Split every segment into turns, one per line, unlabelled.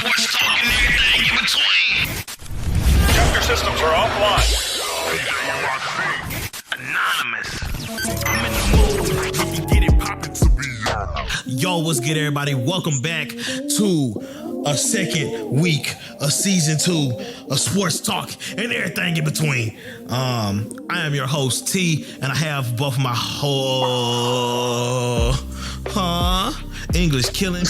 Sports talk and everything in between.
Chapter systems are offline.
Anonymous. I'm in the mood. We can get it poppin' to be
Yo, what's good, everybody? Welcome back to a second week of season 2 of Sports Talk and everything in between. I am your host, T, and I have both my English killing.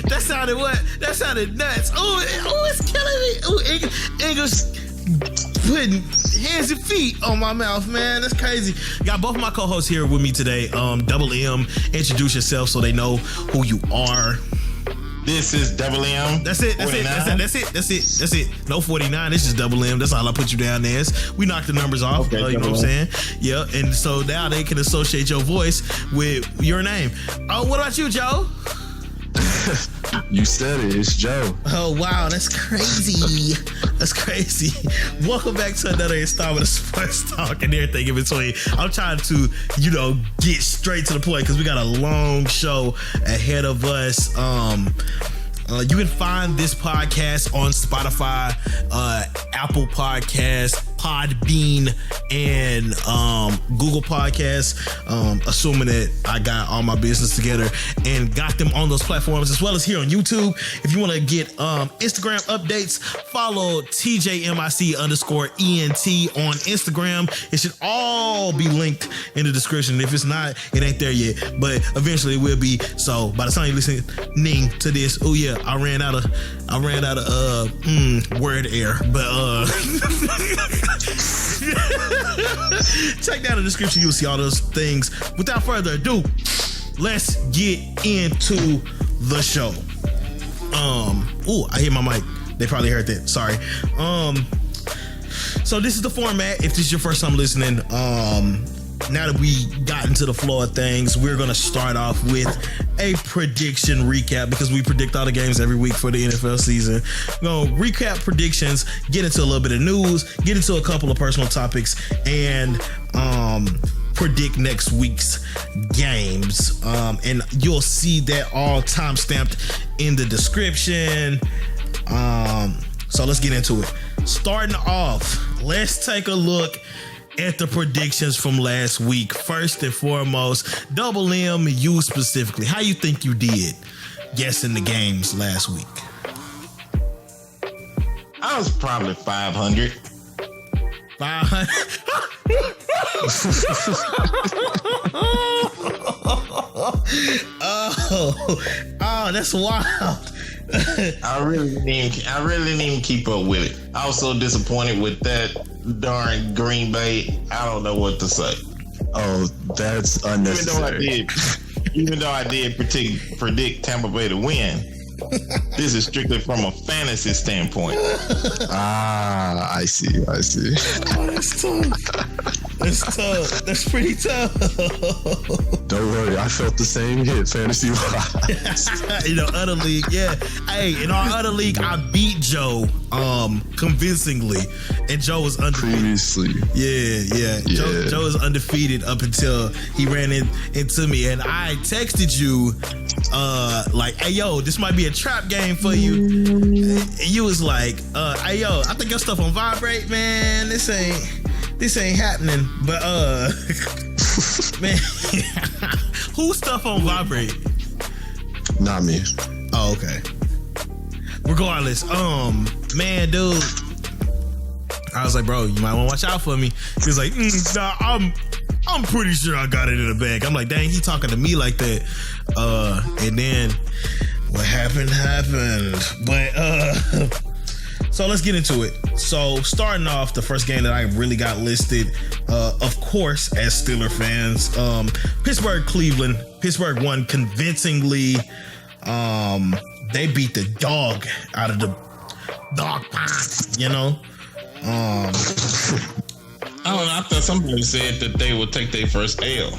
That sounded what? That sounded nuts. Oh, it's killing me. Oh, English putting hands and feet on my mouth, man. That's crazy. Got both of my co-hosts here with me today. Double M, introduce yourself so they know who you are.
This is Double M.
That's it. No 49. It's just Double M. That's all I put you down there. We knocked the numbers off.
Okay,
you know what I'm saying? Yeah. And so now they can associate your voice with your name. Oh, what about you, Joe?
You said it. It's Joe.
Oh, wow. That's crazy. That's crazy. Welcome back to another installment of Sports Talk and everything in between. I'm trying to, get straight to the point because we got a long show ahead of us. You can find this podcast on Spotify, Apple Podcasts, Podbean, and Google Podcasts, assuming that I got all my business together and got them on those platforms, as well as here on YouTube. If you want to get Instagram updates, follow TJMIC_ENT on Instagram. It should all be linked in the description. If it's not, it ain't there yet, but eventually it will be. So by the time you're listening to this, oh yeah, I ran out of word air, but check down in the description. You'll see all those things. Without further ado, let's get into the show. I hit my mic. They probably heard that. Sorry. So this is the format. If this is your first time listening, now that we got into the flow of things, we're going to start off with a prediction recap because we predict all the games every week for the NFL season. We're going to recap predictions, get into a little bit of news, get into a couple of personal topics, and predict next week's games. And you'll see that all time stamped in the description. So let's get into it. Starting off, let's take a look at the predictions from last week. First and foremost, Double M, you specifically, how you think you did guessing the games last week?
I was probably 500.
500? Oh, that's wild.
I really didn't keep up with it. I was so disappointed with that darn Green Bay. I don't know what to say.
Oh, that's unnecessary.
Even though I did predict Tampa Bay to win, this is strictly from a fantasy standpoint.
I see.
Oh, that's tough. That's tough. That's pretty tough.
Don't worry, I felt the same hit fantasy wise.
Other league, yeah. Hey, in our other league, I beat Joe convincingly, and Joe was undefeated.
Previously.
Yeah. Joe was undefeated up until he ran into me, and I texted you like, hey yo, this might be a trap game for you. And you was like, hey yo, I think your stuff on vibrate, man. This ain't happening. But man, whose stuff on vibrate?
Not me.
Oh, okay. Regardless, man, dude, I was like, bro, you might want to watch out for me. He was like, nah, I'm pretty sure I got it in the bag. I'm like, dang, he talking to me like that. And then what happened. But so let's get into it. So starting off, the first game that I really got listed, of course, as Steeler fans, Pittsburgh, Cleveland. Pittsburgh won convincingly. They beat the dog out of the dog pound,
I don't know. I thought somebody said that they would take their first L.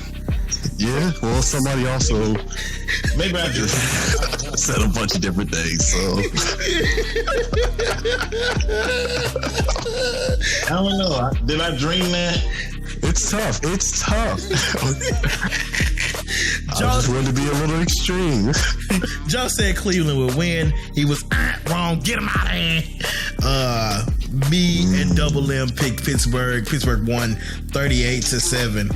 Yeah, well, somebody also
maybe I just
said a bunch of different things. So
I don't know. Did I dream that?
It's tough. I just wanted to be a little extreme.
Joe said Cleveland would win. He was wrong. Get him out of here. Me and Double M picked Pittsburgh. Pittsburgh won 38-7.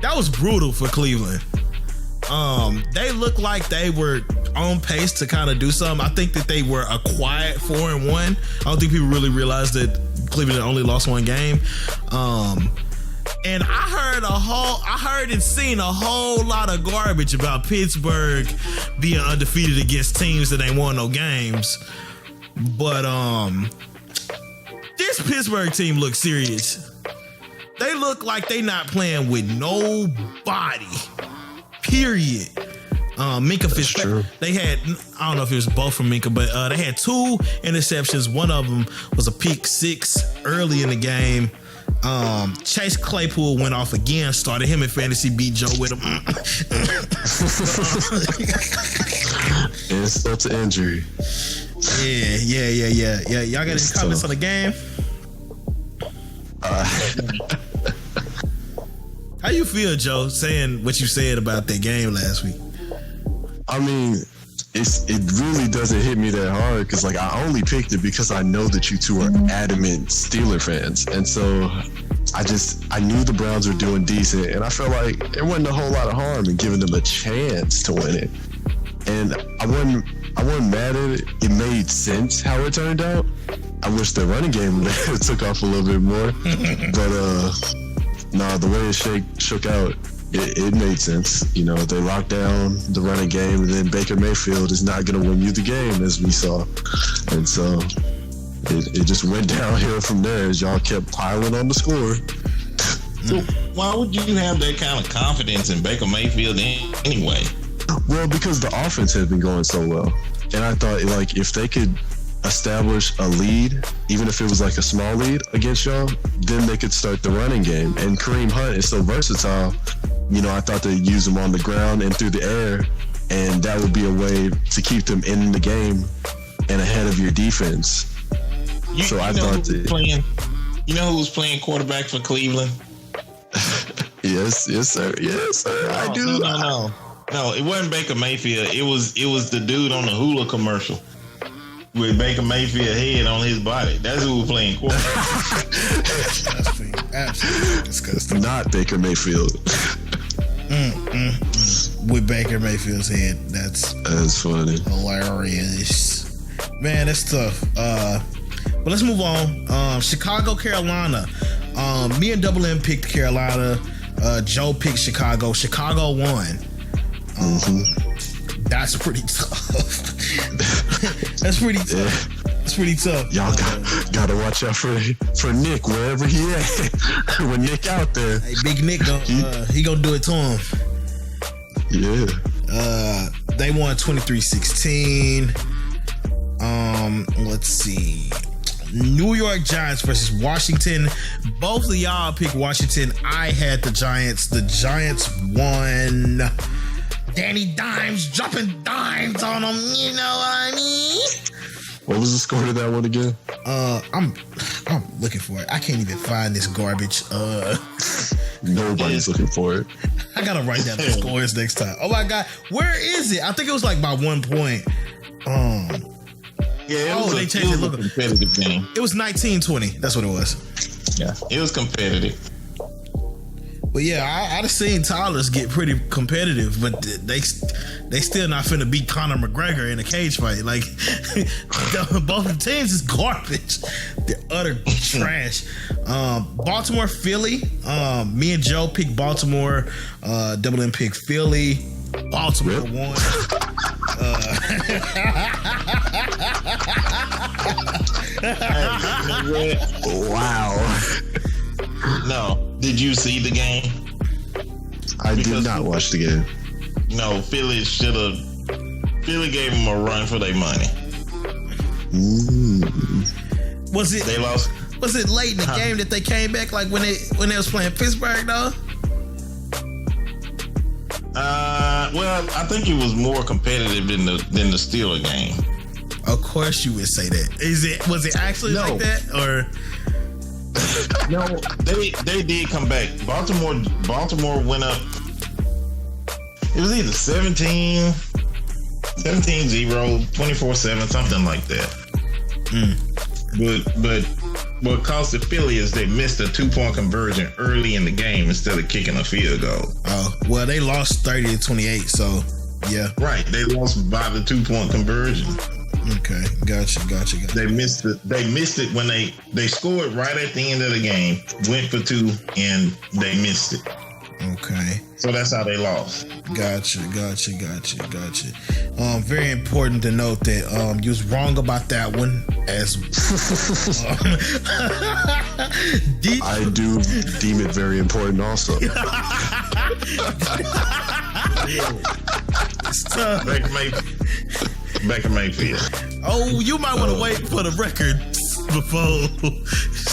That was brutal for Cleveland. They looked like they were on pace to kind of do something. I think that they were a quiet 4-1. I don't think people really realized that Cleveland only lost one game. And I heard and seen a whole lot of garbage about Pittsburgh being undefeated against teams that ain't won no games. But this Pittsburgh team looks serious. They look like they not playing with nobody. Period. Minka Fitzpatrick. They had, I don't know if it was both from Minka, but they had 2 interceptions. One of them was a pick 6 early in the game. Chase Claypool went off again, started him in fantasy, beat Joe with him.
Insult to injury.
Yeah. Y'all got any comments on the game? How you feel, Joe, saying what you said about that game last week?
I mean, it really doesn't hit me that hard because like I only picked it because I know that you two are adamant Steeler fans, and so I knew the Browns were doing decent, and I felt like there wasn't a whole lot of harm in giving them a chance to win it. And I wasn't mad at it. It made sense how it turned out. I wish the running game took off a little bit more, but the way it shook out, it made sense. You know, they locked down the running game, and then Baker Mayfield is not going to win you the game, as we saw. And so it just went downhill from there as y'all kept piling on the score.
So why would you have that kind of confidence in Baker Mayfield anyway?
Well, because the offense had been going so well. And I thought, like, if they could establish a lead, even if it was like a small lead against y'all, then they could start the running game. And Kareem Hunt is so versatile. You know, I thought they'd use him on the ground and through the air, and that would be a way to keep them in the game and ahead of your defense. You know who was playing quarterback for Cleveland? Yes, sir. I do. No, it wasn't Baker Mayfield. It was the dude on the Hula commercial with Baker Mayfield head on his body. That's who was playing quarterback.
Absolutely disgusting.
Not Baker Mayfield.
With Baker Mayfield's head. That's
funny.
Hilarious. Man, that's tough. But let's move on. Chicago, Carolina. Me and Double M picked Carolina. Joe picked Chicago. Chicago won. That's pretty tough. That's pretty tough.
Yeah.
That's pretty tough.
Y'all gotta watch out for Nick wherever he at. When Nick out there,
hey, Big Nick, he gonna do it to him.
Yeah.
They won 23-16. Let's see. New York Giants versus Washington. Both of y'all picked Washington. I had the Giants. The Giants won. Danny Dimes dropping dimes on them. You know what I mean?
What was the score to that one again?
I'm looking for it. I can't even find this garbage.
Nobody's looking for it.
I gotta write down the scores next time. Oh my god, where is it? I think it was like by 1 point.
Yeah, they changed it. Competitive game.
It was 19-20. That's what it was.
Yeah, it was competitive.
But yeah, I'd have seen Tyler's get pretty competitive, but they still not finna beat Conor McGregor in a cage fight. Like, both the teams is garbage. They're utter trash. Baltimore, Philly. Me and Joe picked Baltimore. Double M picked Philly. Baltimore won.
Wow.
No. Did you see the game?
I did not watch the game.
No, Philly gave them a run for their money.
Was it?
They lost.
Was it late in the game that they came back? Like when they was playing Pittsburgh, though?
Well, I think it was more competitive than the Steeler game.
Of course, you would say that. Was it actually like that, or?
No, they did come back. Baltimore went up. It was either 17-0, 24-7, something like that. But what caused the Philly is they missed a 2-point conversion early in the game instead of kicking a field goal.
Oh, well, they lost 30-28, so yeah.
Right, they lost by the 2-point conversion.
Okay, gotcha.
They missed it when they scored right at the end of the game, went for 2, and they missed it.
Okay.
So that's how they lost.
Gotcha. Very important to note that you was wrong about that one. As
I do deem it very important also.
It's tough.
Back in Mayfield.
Oh, you might want to wait for the record before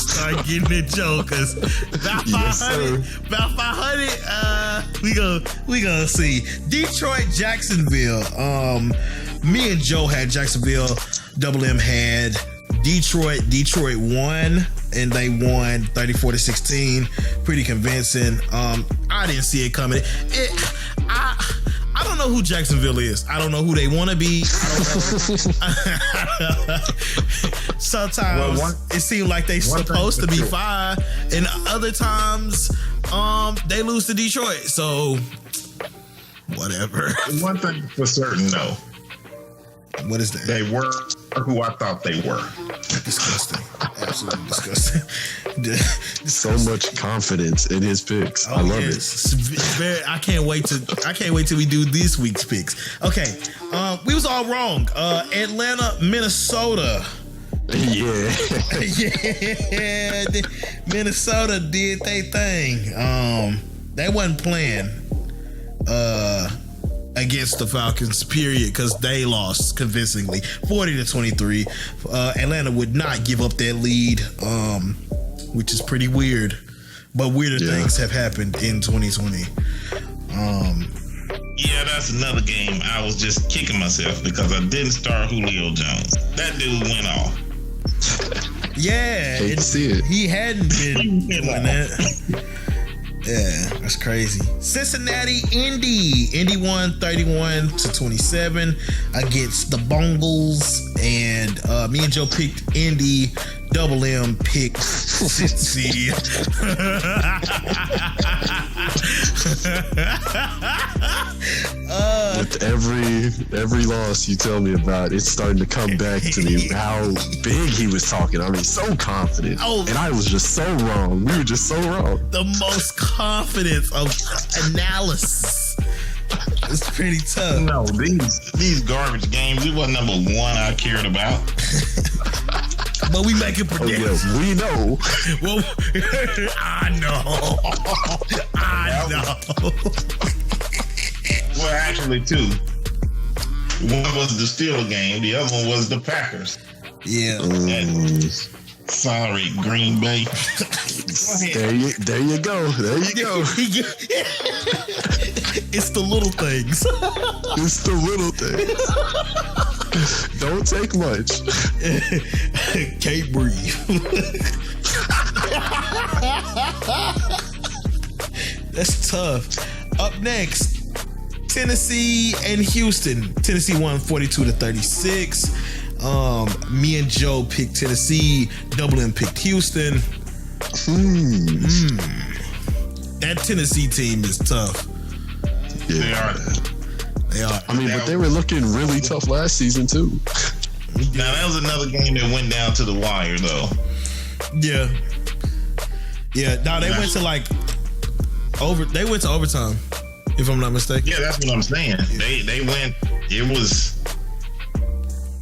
start getting that joke, because about 500, we gonna see. Detroit, Jacksonville. Me and Joe had Jacksonville. Double M had Detroit. Detroit won, and they won 34-16. Pretty convincing. I didn't see it coming. I don't know who Jacksonville is. I don't know who they want to be. Sometimes it seems like they supposed to be fine, and other times they lose to Detroit. So whatever.
One thing for certain, though.
What is that?
They were who I thought they were.
Disgusting. Absolutely disgusting.
So much confidence in his picks. I love it.
I can't wait till we do this week's picks. Okay. We was all wrong. Atlanta, Minnesota.
Yeah.
Yeah. Minnesota did their thing. They wasn't playing against the Falcons, period, because they lost convincingly 40-23. Atlanta would not give up that lead, which is pretty weird, but weirder things have happened in 2020.
Yeah, that's another game I was just kicking myself because I didn't start Julio Jones. That dude went off.
Yeah,
Hate to see it.
He hadn't been doing that. Yeah, that's crazy. Cincinnati, Indy won 31-27 against the Bengals, and me and Joe picked Indy. Double M picked Cincy.
With every loss you tell me about, it's starting to come back to me how big he was talking. I mean, so confident. And I was just so wrong. We were just so wrong.
The most confidence of analysis. It's pretty tough.
No, these garbage games, it wasn't number one I cared about.
But we making predictions.
Oh, yeah, we know.
Well, I know.
Well, actually, two. One was the Steelers game. The other one was the Packers.
Yeah.
Sorry, Green Bay.
There you go.
It's the little things.
It's the little things. Don't take much.
Can't breathe. That's tough. Up next, Tennessee and Houston. Tennessee won 42-36. Me and Joe picked Tennessee. Double M picked Houston. That Tennessee team is tough.
Yeah.
They are.
I mean, but they were looking really tough last season too.
Now that was another game that went down to the wire, though.
Yeah. No, they went to They went to overtime, if I'm not mistaken.
Yeah, that's what I'm saying. They went. It was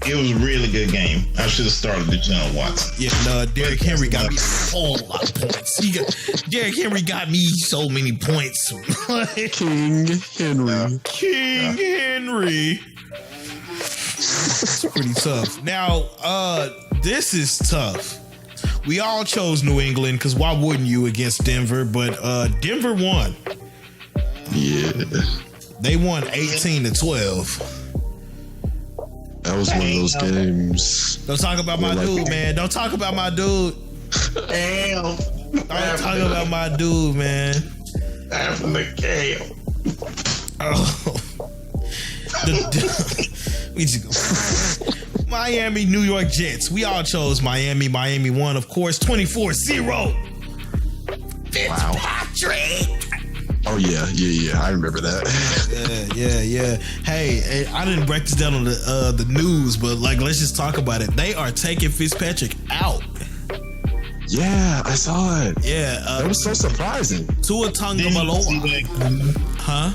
a really good game. I should have started the John Watson.
Yeah, no, Derrick Henry got me a whole lot of points. Derrick Henry got me so many points.
King Henry.
King Henry. It's pretty tough. Now, this is tough. We all chose New England because why wouldn't you against Denver? But Denver won.
Yeah.
They won 18-12.
That was one of those games.
Don't talk about my dude, man. Don't talk about my dude.
Damn.
I'm talking about my dude, man.
After the Cam.
Oh. We just go. Miami, New York Jets. We all chose Miami. Miami won, of course, 24-0. Fitzpatrick.
Oh yeah. I remember that.
Yeah. Hey, I didn't break this down on the news, but like, let's just talk about it. They are taking Fitzpatrick out.
Yeah, I saw it.
Yeah,
that was so surprising.
Tua Tagovailoa. Huh?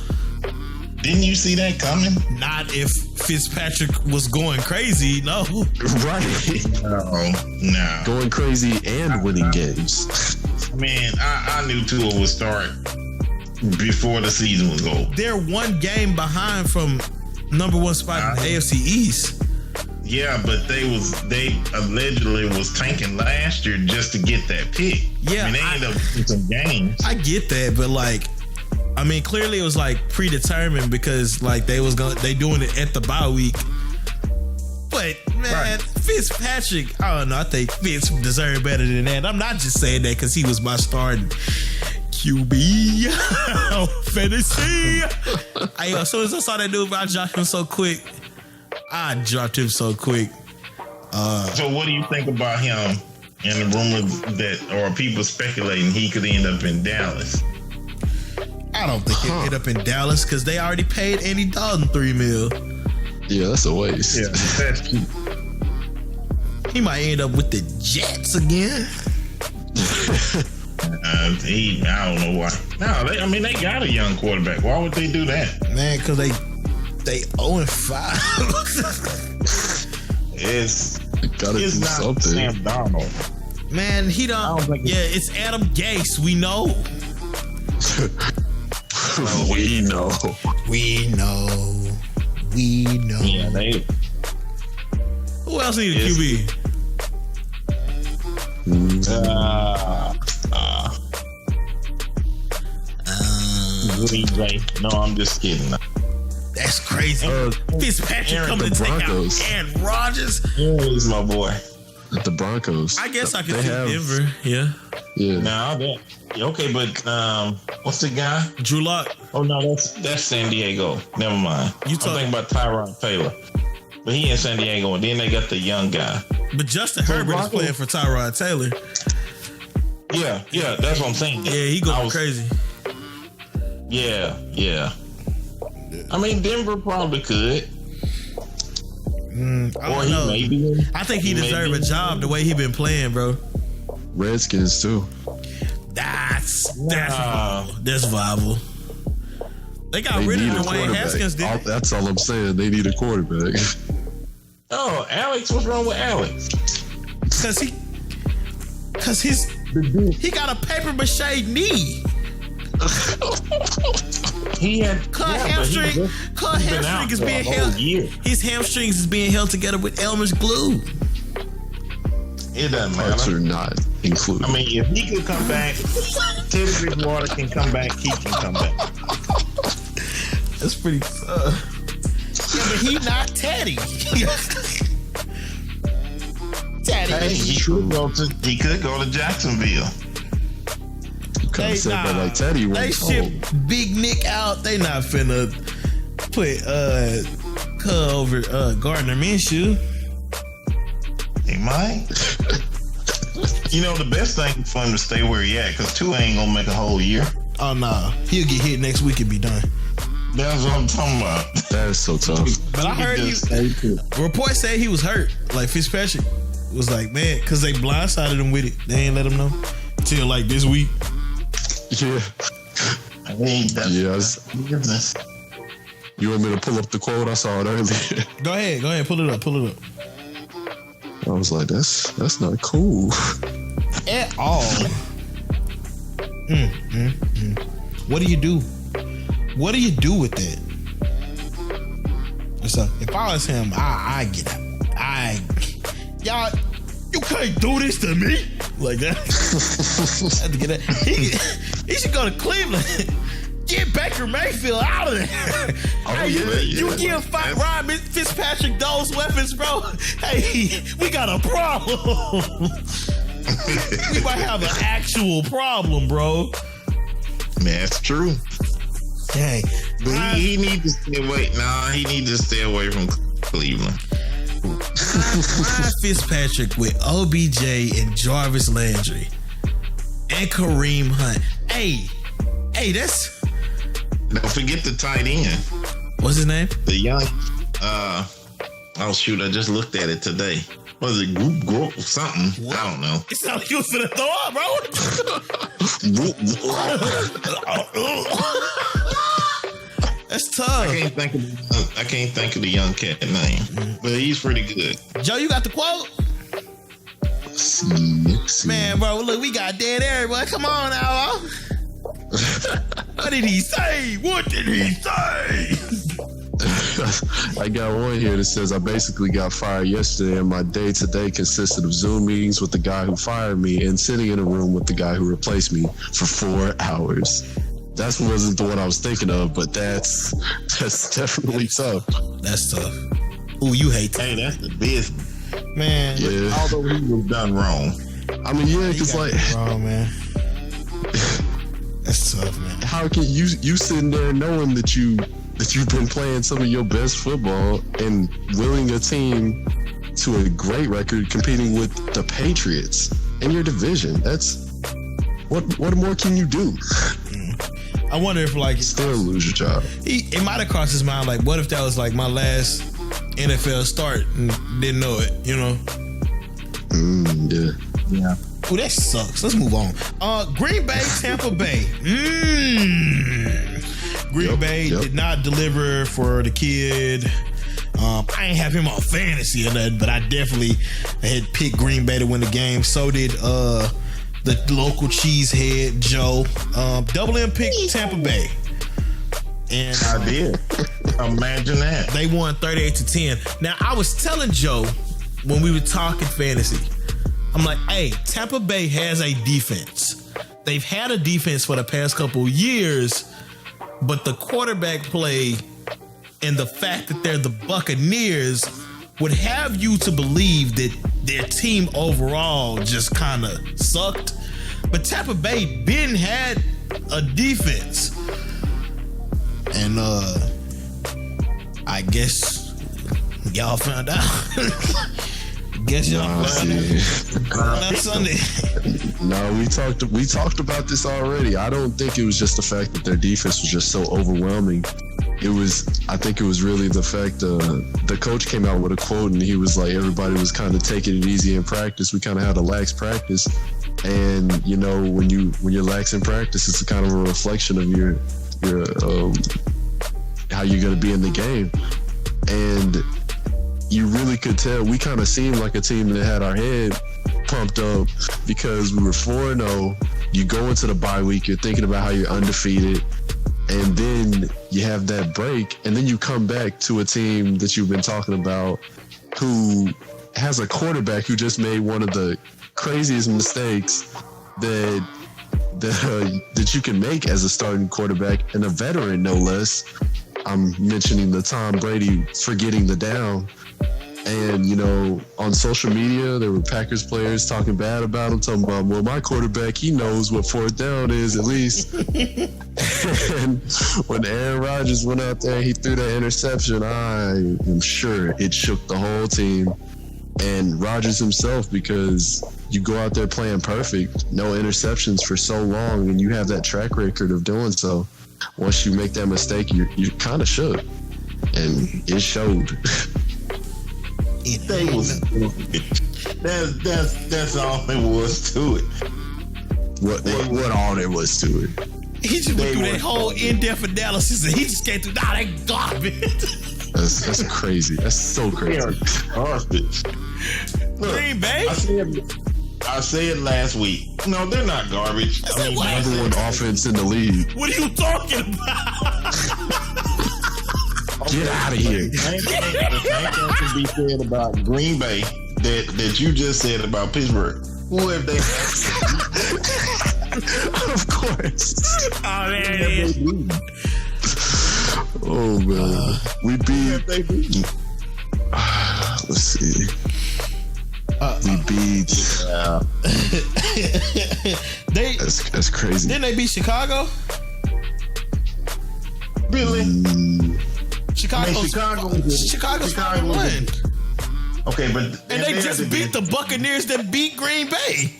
Didn't you see that coming?
Not if Fitzpatrick was going crazy. No.
Right.
No.
Going crazy and winning games.
Man, I knew Tua would start before the season was over.
They're one game behind from number one spot in the AFC East.
Yeah, but they allegedly was tanking last year just to get that pick.
Yeah,
I mean, they ended up with some games.
I get that, but like, I mean, clearly it was like predetermined because like they doing it at the bye week. But man, Fitzpatrick, I don't know. I think Fitz deserved better than that. I'm not just saying that because he was my starting QB fantasy. As soon as I saw that dude, I dropped him so quick.
So what do you think about him and the rumors that, or people speculating he could end up in Dallas?
I don't think he'll end up in Dallas because they already paid Andy Dalton $3 million.
Yeah, that's a waste.
Yeah, that's cheap.
He might end up with the Jets again.
I don't know why. No, they got a young quarterback. Why would they do that?
Man, because they 0-5.
It's
gotta do
not
something.
Sam Darnold.
Man, he don't. It's Adam Gase. We know.
We know.
Yeah, they.
Who else need a QB?
Green Bay. No, I'm just kidding.
That's crazy. Fitzpatrick coming to take out Aaron Rodgers.
He's my boy.
The Broncos.
I guess I could see Denver. Yeah.
No, okay, but what's the guy?
Drew Lock.
Oh no, that's San Diego. Never mind. I'm thinking about Tyrod Taylor, but he in San Diego, and then they got the young guy.
But Justin Herbert is playing for Tyrod Taylor.
Yeah, that's what I'm saying.
Yeah, he going crazy.
Yeah. I mean, Denver probably could.
I don't know. I think he deserves a job the way he been playing, bro.
Redskins too.
That's viable. They got rid of Dwayne Haskins, didn't they?
That's all I'm saying. They need a quarterback.
Oh, Alex, what's wrong with Alex?
Because he got a paper mache knee.
He had
hamstring is being held. His hamstrings is being held together with Elmer's glue.
It doesn't
Parts
matter.
are not included.
I mean, if he can come back, Teddy Bridgewater can come back. He can come back.
That's pretty. Yeah, but he not Teddy.
Hey, he could go to Jacksonville.
They like Teddy
they ship Big Nick out. They not finna put over Gardner Minshew.
He might. You know, the best thing for him to stay where he at, because Tua ain't gonna make a whole year.
Oh nah, he'll get hit next week and be done.
That's what I'm talking about.
That is so tough.
But I heard reports say he was hurt. Like Fitzpatrick was like, man, because they blindsided him with it. They ain't let him know till like this week.
Yeah.
I mean, that's business.
You want me to pull up the quote? I saw it earlier.
Go ahead, pull it up.
I was like, that's not cool.
At all. What do you do? What do you do with that? So if I was him, I get out. Y'all, you can't do this to me like that. I had to get that. He should go to Cleveland. Get Baker Mayfield out of there. You give Ryan Fitzpatrick those weapons, bro. Hey, we got a problem. We might have an actual problem, bro.
That's true.
Dang.
But he needs to stay away. Nah, he needs to stay away from Cleveland.
Ryan Fitzpatrick with OBJ and Jarvis Landry and Kareem Hunt. Hey, that's.
Don't forget the tight end.
What's his name?
The young. Oh shoot! I just looked at it today. Was it Group something? What? I don't know.
It sounded like you was finna throw up, bro. That's tough.
I can't think of the young cat name, but he's pretty good.
Joe, you got the quote? Man, bro, look, we got dead air, boy. Come on now, bro. What did he say? What did he say?
I got one here that says I basically got fired yesterday, and my day-to-day consisted of Zoom meetings with the guy who fired me and sitting in a room with the guy who replaced me for 4 hours. That wasn't the one I was thinking of, but that's definitely tough.
That's tough. Ooh, you hate that.
Hey, that's the business,
man.
Yeah.
Although he was done wrong.
I mean, yeah, because like,
wrong, man. That's tough, man.
How can you sitting there knowing that you've been playing some of your best football and willing a team to a great record, competing with the Patriots in your division? That's what more can you do?
I wonder if like
still lose your job.
It might have crossed his mind, like, what if that was like my last NFL start and didn't know it, you know?
Yeah.
Oh, that sucks. Let's move on. Green Bay, Tampa Bay. Green Bay did not deliver for the kid. I ain't have him on fantasy or nothing, but I definitely had picked Green Bay to win the game. So did the local cheesehead Joe. Double M picked Tampa Bay. And
I did. Imagine that.
They won 38-10. Now, I was telling Joe when we were talking fantasy, I'm like, hey, Tampa Bay has a defense. They've had a defense for the past couple years, but the quarterback play and the fact that they're the Buccaneers would have you to believe that their team overall just kind of sucked. But Tampa Bay been had a defense. And I guess y'all found out. Guess y'all found out Sunday.
No, we talked about this already. I don't think it was just the fact that their defense was just so overwhelming. I think it was really the fact the coach came out with a quote and he was like, everybody was kind of taking it easy in practice. We kind of had a lax practice, and you know when you're lax in practice, it's a kind of a reflection of your how you're going to be in the game. And you really could tell we kind of seemed like a team that had our head pumped up because we were 4-0. You go into the bye week, you're thinking about how you're undefeated, and then you have that break, and then you come back to a team that you've been talking about who has a quarterback who just made one of the craziest mistakes that you can make as a starting quarterback, and a veteran no less. I'm mentioning the Tom Brady forgetting the down. And, you know, on social media, there were Packers players talking bad about him, talking about, well, my quarterback, he knows what fourth down is at least. And when Aaron Rodgers went out there, he threw that interception, I am sure it shook the whole team. And Rodgers himself, because you go out there playing perfect, no interceptions for so long, and you have that track record of doing so. Once you make that mistake, you kind of shook. And it showed.
That's all there was to it.
What all there was to it?
He just went through that whole in-depth analysis and he just came through, nah, they garbage.
That's crazy. That's so crazy.
Garbage.
Green Bay?
I said last week. No, they're not garbage.
I mean,
number one offense in the league.
What are you talking about?
Get out of here.
The same thing can be said about Green Bay that you just said about Pittsburgh. Who have they?
Of course.
Oh, man.
Oh, man. We beat. Let's see. We beat. That's crazy.
Didn't they beat Chicago?
Really?
Chicago's won.
Okay, but
And they just beat the Buccaneers that beat Green Bay.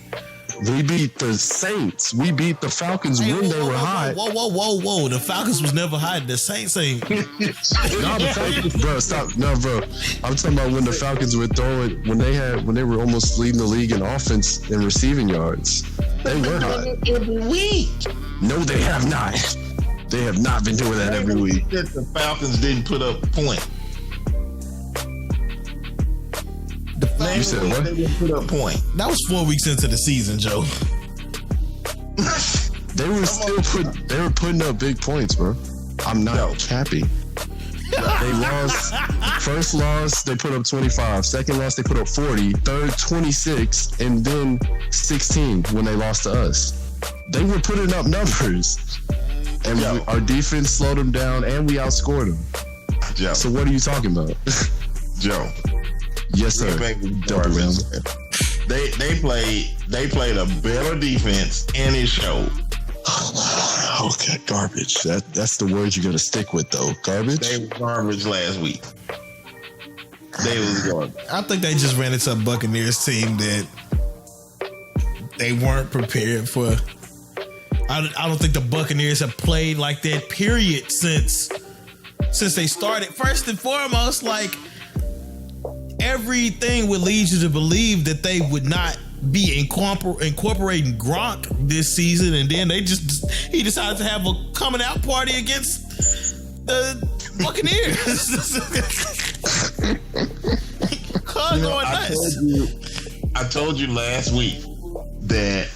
We beat the Saints. We beat the Falcons when they were hot.
Whoa. The Falcons was never hot. The Saints ain't.
No, the Falcons, bro, stop. No, bro. I'm talking about when the Falcons were throwing, when they were almost leading the league in offense and receiving yards. They were hot.
every week.
No, they have not. They have not been doing that every week.
The Falcons didn't put up a point.
You said what?
They didn't put up a point.
That was 4 weeks into the season, Joe.
They were putting up big points, bro. I'm not capping. They lost. First loss, they put up 25. Second loss, they put up 40. Third, 26, and then 16 when they lost to us. They were putting up numbers, and our defense slowed them down, and we outscored them.
Joe.
So what are you talking about,
Joe?
Yes, sir. Double M.
They played a better defense, and it showed.
Okay, garbage. That's the word you're gonna stick with, though. Garbage.
They were garbage last week. They was garbage.
I think they just ran into a Buccaneers team that they weren't prepared for. I don't think the Buccaneers have played like that, period, since they started. First and foremost, like, everything would lead you to believe that they would not be incorporating Gronk this season, and then he decided to have a coming out party against the Buccaneers.
I told you last week that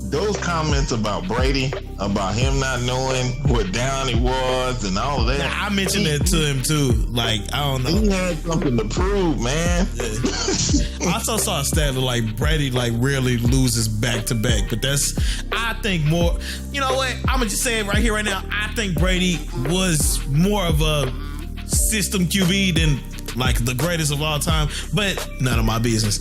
those comments about Brady, about him not knowing what down he was and all of that.
I mentioned that to him too. Like, I don't know.
He had something to prove, man.
I also saw a stat that, like, Brady, like, rarely loses back to back, but I think more. You know what? I'm gonna just say it right here, right now. I think Brady was more of a system QB than, like, the greatest of all time, but none of my business.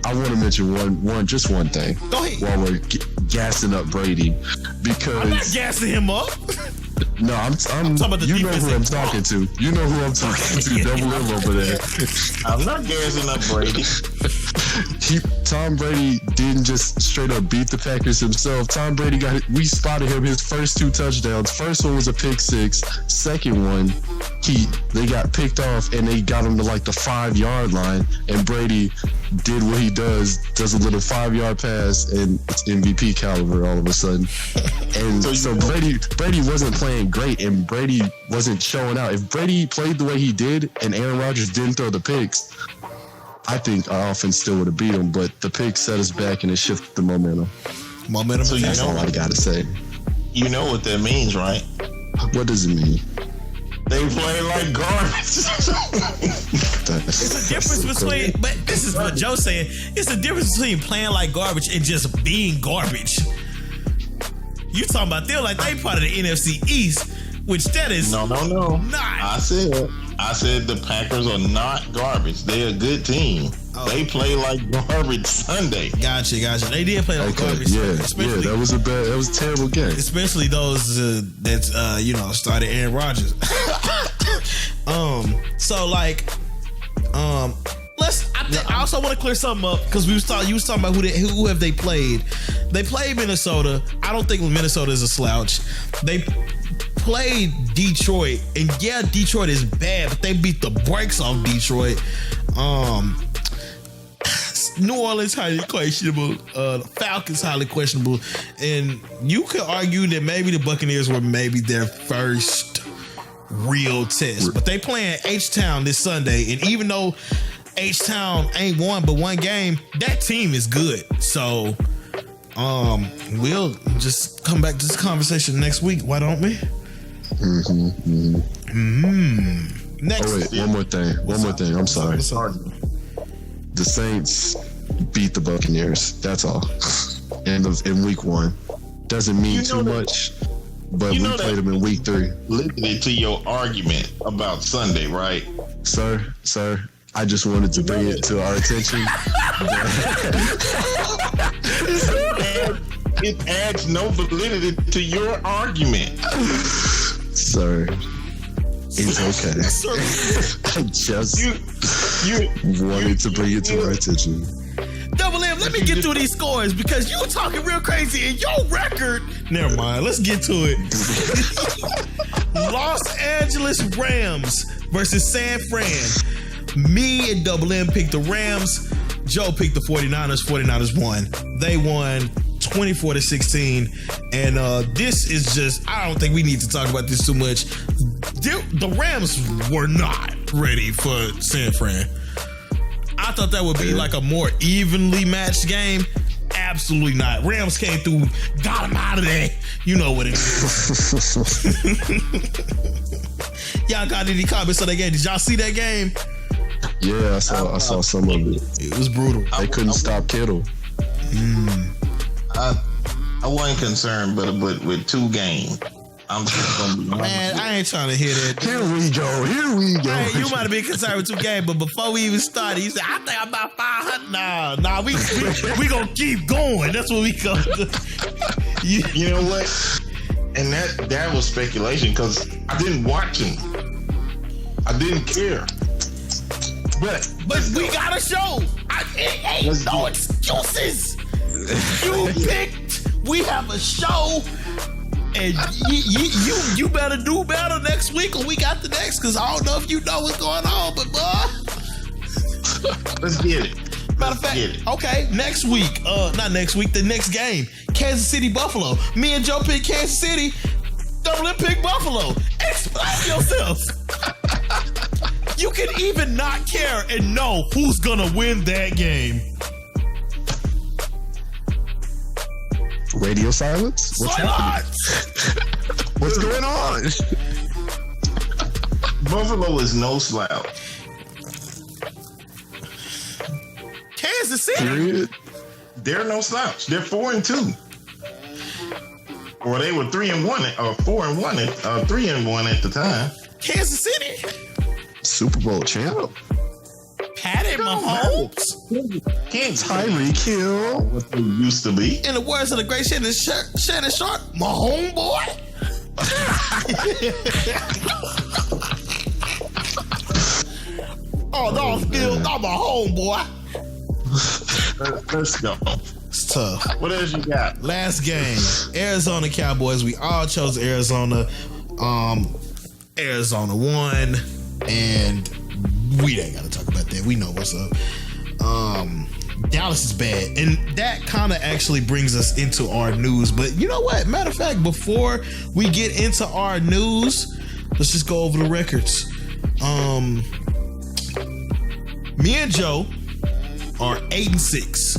I want to mention just one thing.
Go ahead.
While we're gassing up Brady, because
I'm not gassing him up.
No, I'm talking about the defense. You know who I'm talking to. You know who I'm talking to. Double M over there.
I'm not gassing up Brady.
Tom Brady didn't just straight up beat the Packers himself. Tom Brady we spotted him his first 2 touchdowns. First one was a pick 6. Second one, they got picked off and they got him to like the 5-yard line. And Brady did what he does a little 5-yard pass, and it's MVP caliber all of a sudden. And so Brady wasn't playing great, and Brady wasn't showing out. If Brady played the way he did and Aaron Rodgers didn't throw the picks, I think our offense still would have beat him, but the pick set us back and it shifted the momentum.
So
that's all I got to say.
You know what that means, right?
What does it mean?
They play like garbage.
It's a difference between, but this is what Joe's saying. It's a difference between playing like garbage and just being garbage. You talking about them like they part of the NFC East, which that is
no.
Not.
I said the Packers are not garbage. They're a good team. Oh. They play like garbage Sunday.
Gotcha. They did play like garbage.
Yeah, that was a terrible game. Especially
those that started Aaron Rodgers. I also want to clear something up because you was talking about who have they played. They played Minnesota. I don't think Minnesota is a slouch. They played Detroit, and yeah, Detroit is bad, but they beat the brakes off Detroit. New Orleans highly questionable. Falcons highly questionable, and you could argue that maybe the Buccaneers were maybe their first real test, but they playing H-Town this Sunday, and even though H-Town ain't won but one game, that team is good. So we'll just come back to this conversation next week. Why don't we? Next.
Oh wait, one more thing. I'm sorry. The Saints beat the Buccaneers. That's all. In week 1. Doesn't mean too much, but we played them in week 3.
Listening to your argument about Sunday, right?
Sir, I just wanted to bring it to our attention.
It adds no validity to your argument.
Sir, it's okay. I just wanted to bring it to our attention.
Double M, let me get through these scores because you were talking real crazy and your record. Never mind, let's get to it. Los Angeles Rams versus San Fran. Me and Double M picked the Rams. Joe picked the 49ers. 49ers won. They won 24-16. And this is just, I don't think we need to talk about this too much. The Rams were not ready for San Fran. I thought that would be like a more evenly matched game. Absolutely not. Rams came through, got them out of there. You know what it is. Y'all got any comments on that game? Did y'all see that game?
Yeah, I saw some of it.
It was brutal.
They couldn't stop Kittle.
I wasn't concerned, but with 2 games, I'm just gonna be
Man, I ain't trying to hear that.
Here we go.
Hey, you might have been concerned with 2 games, but before we even started, you said, I think I'm about 500. Nah, we gonna keep going. That's what we gonna do.
You know what? And that was speculation because I didn't watch him. I didn't care. But
we got a show. Ain't no excuses. You picked. We have a show. And you better do better next week or week after next, because I don't know if you know what's going on, but
let's get it.
Matter of fact, okay, next week, not next week, the next game, Kansas City Buffalo. Me and Joe picked Kansas City. Double M pick Buffalo. Explain yourself. You can even not care and know who's gonna win that game.
Radio silence? What's happening? What's going on?
Buffalo is no slouch.
Kansas City.
Period.
They're no slouch. They're 4-2. Or they were 3-1 or 4-1 3-1 at the time.
Kansas City.
Super Bowl champ.
Patty Mahomes.
Tyreek Hill.
What they used to be.
In the words of the great Shannon Sharp, my homeboy. Oh, no, still not my homeboy.
Let's go.
It's tough.
What else you got?
Last game, Arizona Cowboys. We all chose Arizona. Arizona won, and we ain't gotta talk about that. We know what's up. Dallas is bad, and that kind of actually brings us into our news. But you know what? Matter of fact, before we get into our news, let's just go over the records. Me and Joe are 8-6.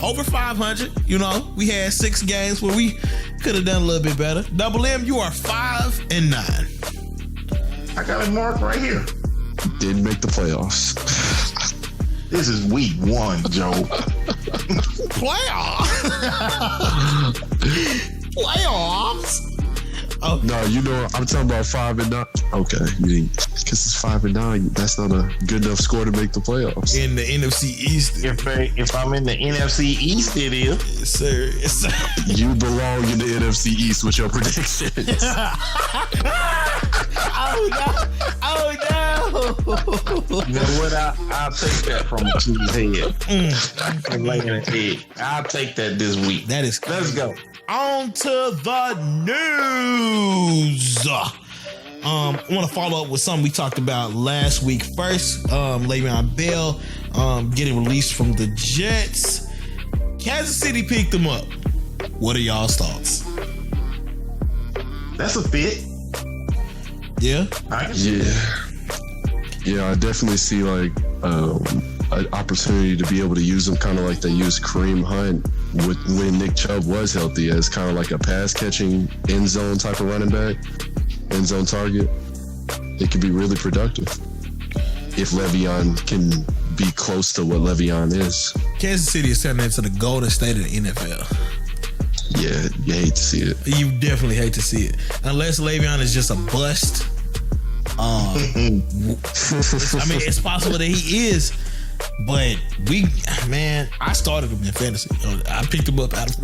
Over 500. You know, we had 6 games where we could have done a little bit better. Double M, you are 5-9.
I got a mark right here.
Didn't make the playoffs.
This is week 1, Joe.
Playoffs?
Oh. No, you know, I'm talking about 5-9. Okay, because it's 5-9. That's not a good enough score to make the playoffs.
In the NFC East.
If I'm in the NFC East, it is.
Yes, sir. Yes, sir.
You belong in the NFC East with your predictions.
Oh no! You know what? I'll take that from a team's head. From laying a head. I'll take that this week.
That is crazy.
Let's go.
On to the news. I want to follow up with something we talked about last week. First, Leveon Bell getting released from the Jets. Kansas City picked him up. What are y'all's thoughts?
That's a fit.
Yeah?
Yeah, I definitely see like an opportunity to be able to use him kind of like they used Kareem Hunt when Nick Chubb was healthy, as kind of like a pass catching end zone type of running back, end zone target. It could be really productive if Le'Veon can be close to what Le'Veon is.
Kansas City is turning into the Golden State of the NFL.
Yeah, you hate to see it.
You definitely hate to see it. Unless Le'Veon is just a bust, I mean, it's possible that he is, but I started him in fantasy. I picked him up out of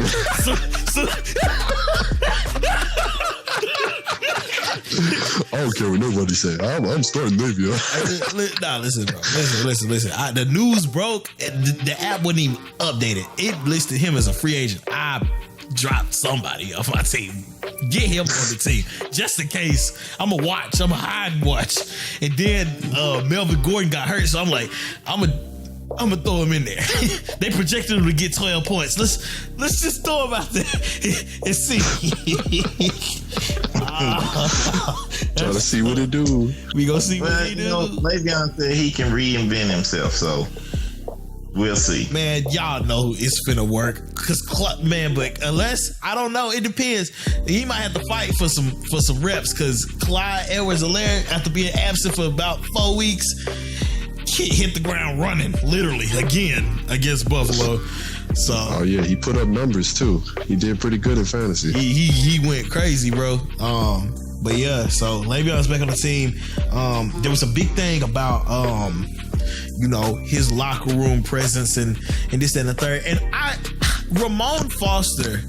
I don't care what nobody say. I'm starting Leveon.
Nah, listen, bro. Listen. The news broke. The app wasn't even updated. It listed him as a free agent. I dropped somebody off my team. Get him on the team just in case. I'm gonna hide and watch. And then Melvin Gordon got hurt, so I'm like, I'm gonna throw him in there. They projected him to get 12 points. Let's just throw him out there and see.
Trying to see what it do.
We gonna see what he do.
Le'Veon said he can reinvent himself, so we'll see.
Man, y'all know it's finna work. Cause but unless I don't know, it depends. He might have to fight for some reps. Cause Clyde Edwards-Helaire, after being absent for about 4 weeks, hit the ground running, literally again against Buffalo. So
yeah, he put up numbers too. He did pretty good in fantasy.
He went crazy, bro. But yeah, so Le'Veon's back on the team. There was a big thing about his locker room presence and this and the third. And Ramon Foster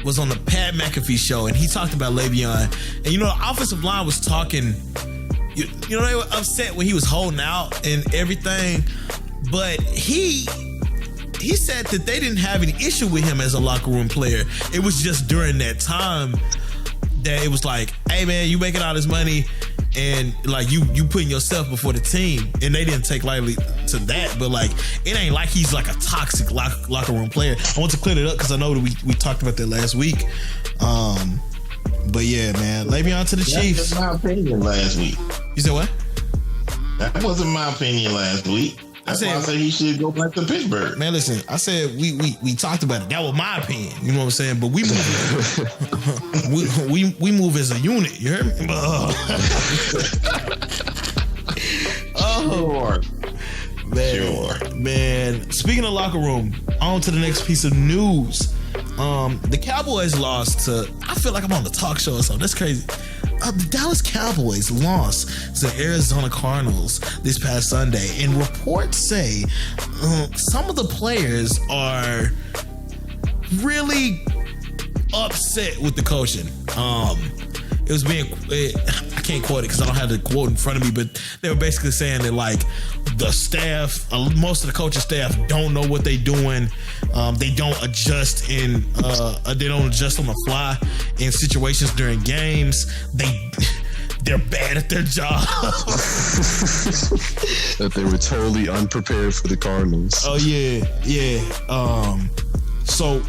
was on the Pat McAfee show and he talked about Le'Veon. And the offensive line was talking. They were upset when he was holding out and everything, but he said that they didn't have any issue with him as a locker room player. It was just during that time that it was like, hey man, you making all this money and like you putting yourself before the team, and they didn't take lightly to that. But like, it ain't like he's like a toxic locker room player. I want to clear it up because I know that we talked about that last week. But yeah, man, Le'Veon to the Chiefs.
That was my opinion last week.
You said what?
That wasn't my opinion last week. I said he should go back to Pittsburgh.
Man, listen, I said we talked about it. That was my opinion. You know what I'm saying? But we move, we move as a unit. You heard me?
Sure.
Man. Speaking of locker room, on to the next piece of news. The Cowboys lost to, I feel like I'm on the talk show or something. That's crazy. The Dallas Cowboys lost to the Arizona Cardinals this past Sunday, and reports say some of the players are really upset with the coaching. It was I can't quote it because I don't have the quote in front of me, but they were basically saying that like the staff, most of the coaching staff don't know what they're doing. They don't adjust they don't adjust on the fly in situations during games. They're bad at their job.
That they were totally unprepared for the Cardinals.
Oh yeah. So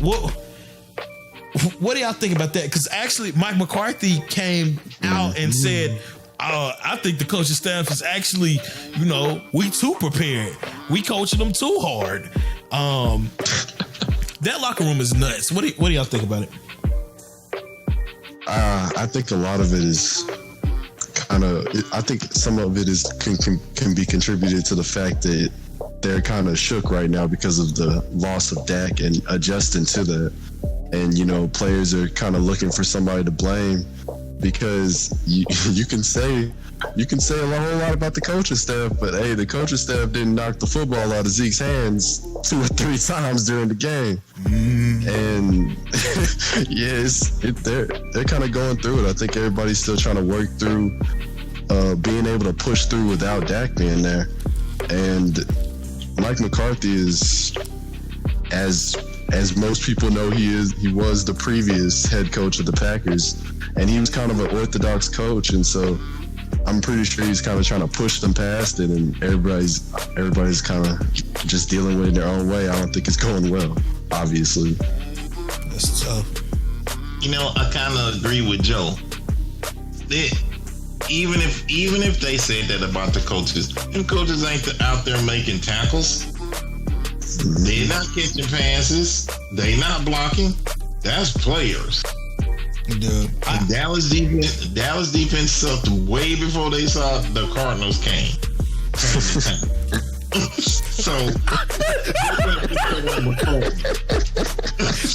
what do y'all think about that? Because actually, Mike McCarthy came out and said, I think the coaching staff is actually, we too prepared. We coaching them too hard. That locker room is nuts. What do y'all think about it?
I think a lot of it is I think some of it is can be contributed to the fact that they're kind of shook right now because of the loss of Dak and adjusting to that. And, players are kind of looking for somebody to blame because you can say a whole lot about the coaching staff, but hey, the coaching staff didn't knock the football out of Zeke's hands 2 or 3 times during the game. And they're kind of going through it. I think everybody's still trying to work through being able to push through without Dak being there. And Mike McCarthy is, as most people know, he was the previous head coach of the Packers, and he was kind of an orthodox coach, and so I'm pretty sure he's kind of trying to push them past it, and everybody's kind of just dealing with it their own way. I don't think it's going well, obviously.
That's tough.
I kind of agree with Joe. Even if they said that about the coaches, and coaches ain't out there making tackles. They're not catching passes. They're not blocking. That's players. Dallas defense sucked way before they saw the Cardinals came. So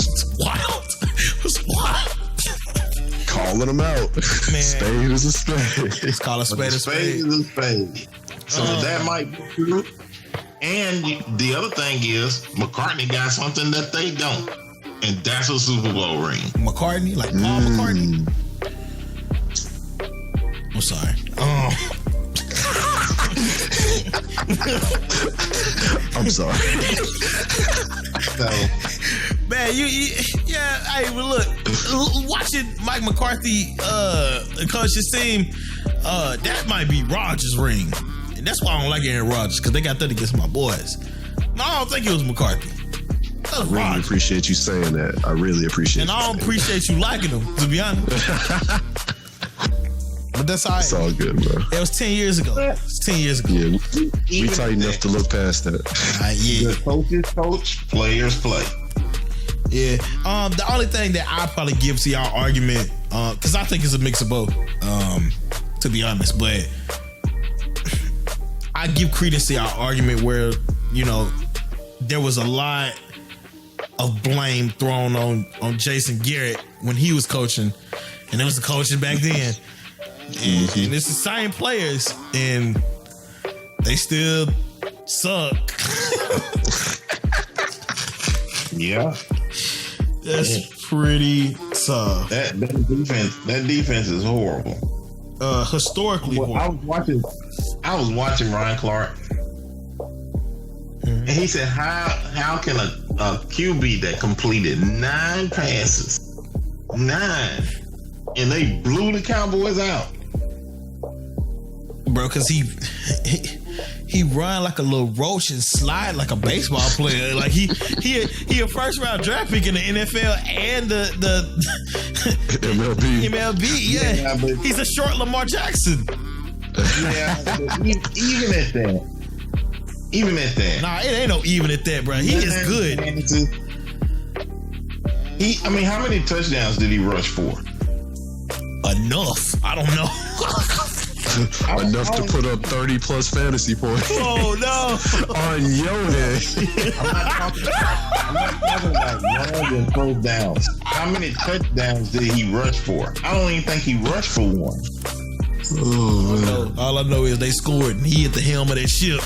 it's wild.
calling them out.
Man.
Spade is a spade.
Let's call a spade a spade.
Is a spade. So that might be true. And the other thing is, McCartney got something that they don't, and that's a Super Bowl ring.
McCartney, like Paul McCartney. I'm sorry.
I'm sorry.
So,
Man, yeah. Hey, well, look, watching Mike McCarthy coach his team, that might be Rodgers' ring. And that's why I don't like Aaron Rodgers, because they got that against my boys. No, I don't think it was McCarthy. That was
I really
Rodgers.
appreciate you saying that. I really appreciate
And
you
I don't
saying
appreciate you liking him, to be honest. But that's all right.
It's all good, bro.
It was 10 years ago. It's 10 years ago.
Yeah, we
even
tight enough to look past that.
Yeah.
the coaches coach, players play.
Yeah. The only thing that I probably give to y'all argument, because I think it's a mix of both, to be honest, but I give credence to y'all argument where, you know, there was a lot of blame thrown on Jason Garrett when he was coaching, and it was the coaches back then. And it's the same players, and they still suck.
Yeah.
That's pretty tough.
That defense is horrible.
Historically,
Well, I was watching Ryan Clark, and he said, "How can a QB that completed 9 passes, 9, and they blew the Cowboys out?"
bro, because he run like a little roach and slide like a baseball player. Like he a first round draft pick in the NFL and the MLB. Yeah,
but
he's a short Lamar Jackson.
yeah, but even at that,
Nah, it ain't no even at that, bro. He is good.
I mean, how many touchdowns did he rush for?
Enough. I don't know.
Enough to put up 30 plus fantasy points
Oh no.
on your head.
I'm not talking about yards and first downs. How many touchdowns did he rush for? I don't even think he rushed for one.
Oh, man.
All I know is they scored and he at the helm of that ship.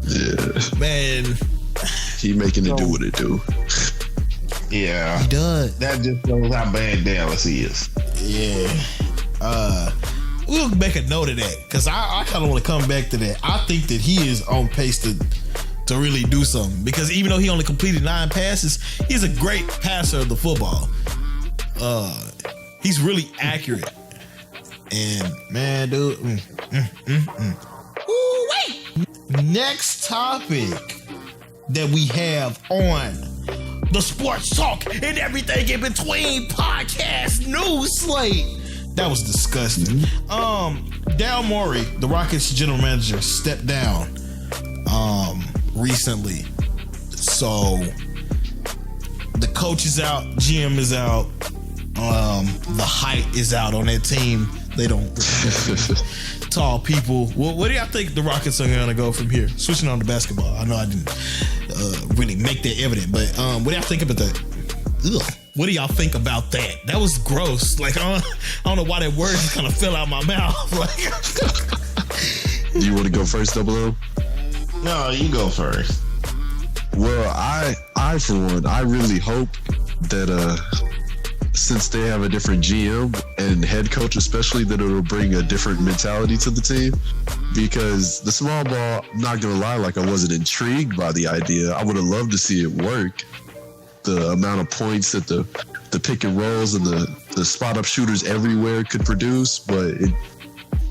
Yeah.
Man,
He making it do what it do.
Yeah,
he does.
that just shows how bad Dallas is.
Yeah. We'll make a note of that, because I kind of want to come back to that. I think that he is on pace to really do something, because even though he only completed 9 passes, he's a great passer of the football. He's really accurate. And man, dude. Ooh, wait. Next topic that we have on the Sports Talk and Everything in Between podcast news slate. That was disgusting. Daryl Morey, the Rockets general manager, stepped down recently. So the coach is out, GM is out, the height is out on that team. They don't tall people. What do y'all think the Rockets are gonna go from here? Switching on to basketball. I know I didn't really make that evident, but what do y'all think about that? Ugh. What do y'all think about that? That was gross. Like, I don't know why that word just kind of fell out my mouth. Like,
You want to go first, Double O?
No, you go first.
Well, I for one, I really hope that since they have a different GM and head coach especially, that it'll bring a different mentality to the team. Because the small ball, I'm not gonna lie, like I wasn't intrigued by the idea. I would have loved to see it work. The amount of points that the pick and rolls and the spot up shooters everywhere could produce, but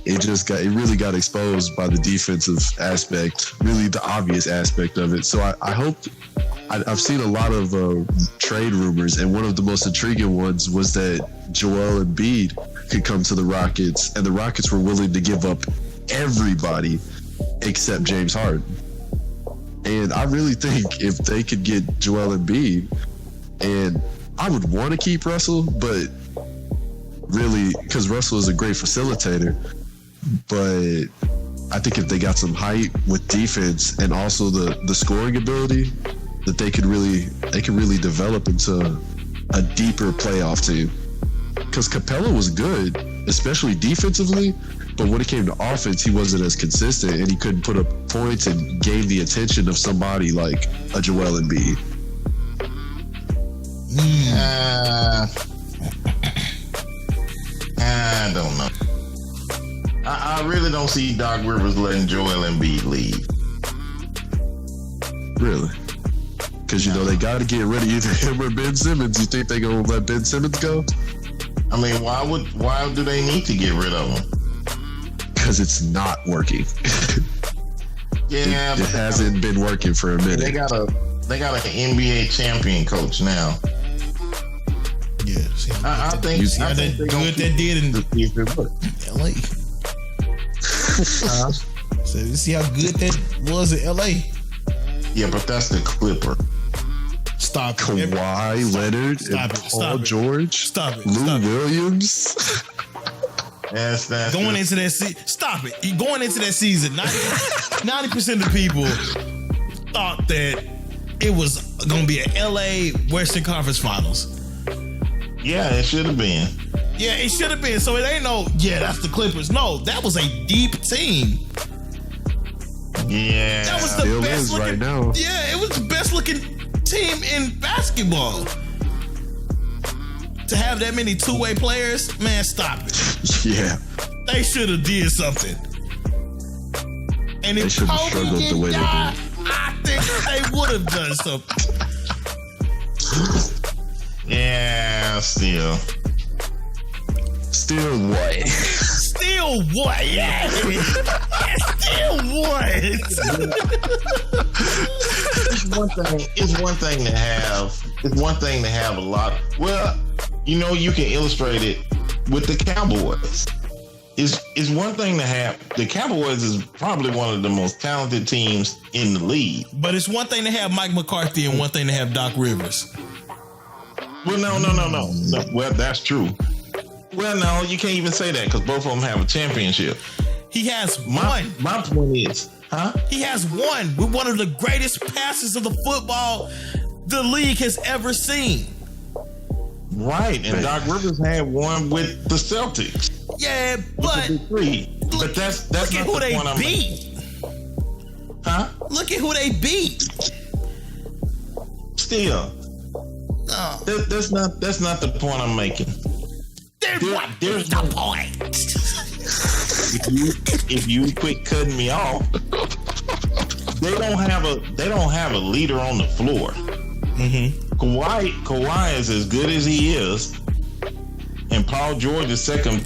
it really got exposed by the defensive aspect, really the obvious aspect of it. So I hope. I've seen a lot of trade rumors, and one of the most intriguing ones was that Joel Embiid could come to the Rockets, and the Rockets were willing to give up everybody except James Harden. And I really think if they could get Joel Embiid, and I would want to keep Russell, but really, because Russell is a great facilitator, but I think if they got some height with defense and also the scoring ability, that they could really develop into a deeper playoff team. because Capella was good, especially defensively. But when it came to offense, he wasn't as consistent, and he couldn't put up points and gain the attention of somebody like a Joel Embiid.
I don't know. I really don't see Doc Rivers letting Joel Embiid leave.
Really? Because, they got to get rid of either him or Ben Simmons. You think they're going to let Ben Simmons go?
I mean, why do they need to get rid of him?
Because it's not working.
Yeah,
it hasn't been working for a minute.
They got an NBA champion coach now.
Yeah,
I think
that did in LA. So you see how good that was in LA.
Yeah, but that's the Clipper.
Stop it.
Kawhi Leonard and Paul George.
Stop it.
Lou Williams.
That's
going into that season. Stop it. Going into that season, 90% of the people thought that it was going to be an LA Western Conference Finals.
Yeah, it should have been.
Yeah, it should have been. So it ain't that's the Clippers. No, that was a deep team.
Yeah.
That was the best looking
right now.
Yeah, it was the best looking team in basketball. To have that many two-way players, man, stop it.
Yeah.
They should have did something. And if Kobe didn't die, I think they would have done something.
Yeah, still.
Still what?
Still what? Yeah. Still what?
It's one thing to have a lot. Well, you can illustrate it with the Cowboys. It's one thing to have. The Cowboys is probably one of the most talented teams in the league.
But it's one thing to have Mike McCarthy and one thing to have Doc Rivers.
Well, no. Well, that's true. Well, no, you can't even say that because both of them have a championship.
He has one.
My point is,
he has one with one of the greatest passes of the football the league has ever seen.
Right, and Doc Rivers had one with the Celtics.
Yeah, but
that's
look
not
at who
the
they
point I'm
beat. Look at who they beat.
Still, that's not the point I'm making. There's
the point.
If you quit cutting me off, they don't have a leader on the floor.
Mm-hmm.
Kawhi is as good as he is, and Paul George is second.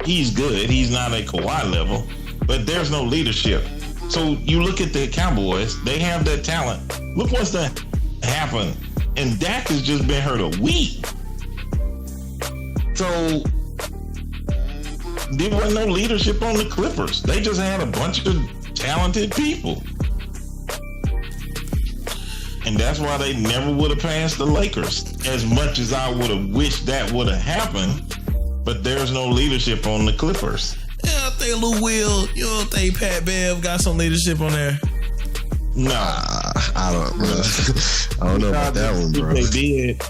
He's good. He's not at Kawhi level, but there's no leadership. So you look at the Cowboys; they have that talent. Look what's that happened, and Dak has just been hurt a week. So there was no leadership on the Clippers. They just had a bunch of talented people. And that's why they never would have passed the Lakers. As much as I would have wished that would have happened, but there's no leadership on the Clippers.
Yeah, I think Lou Will. You don't think Pat Bev got some leadership on there?
Nah,
I don't know about that one, bro.
If they did,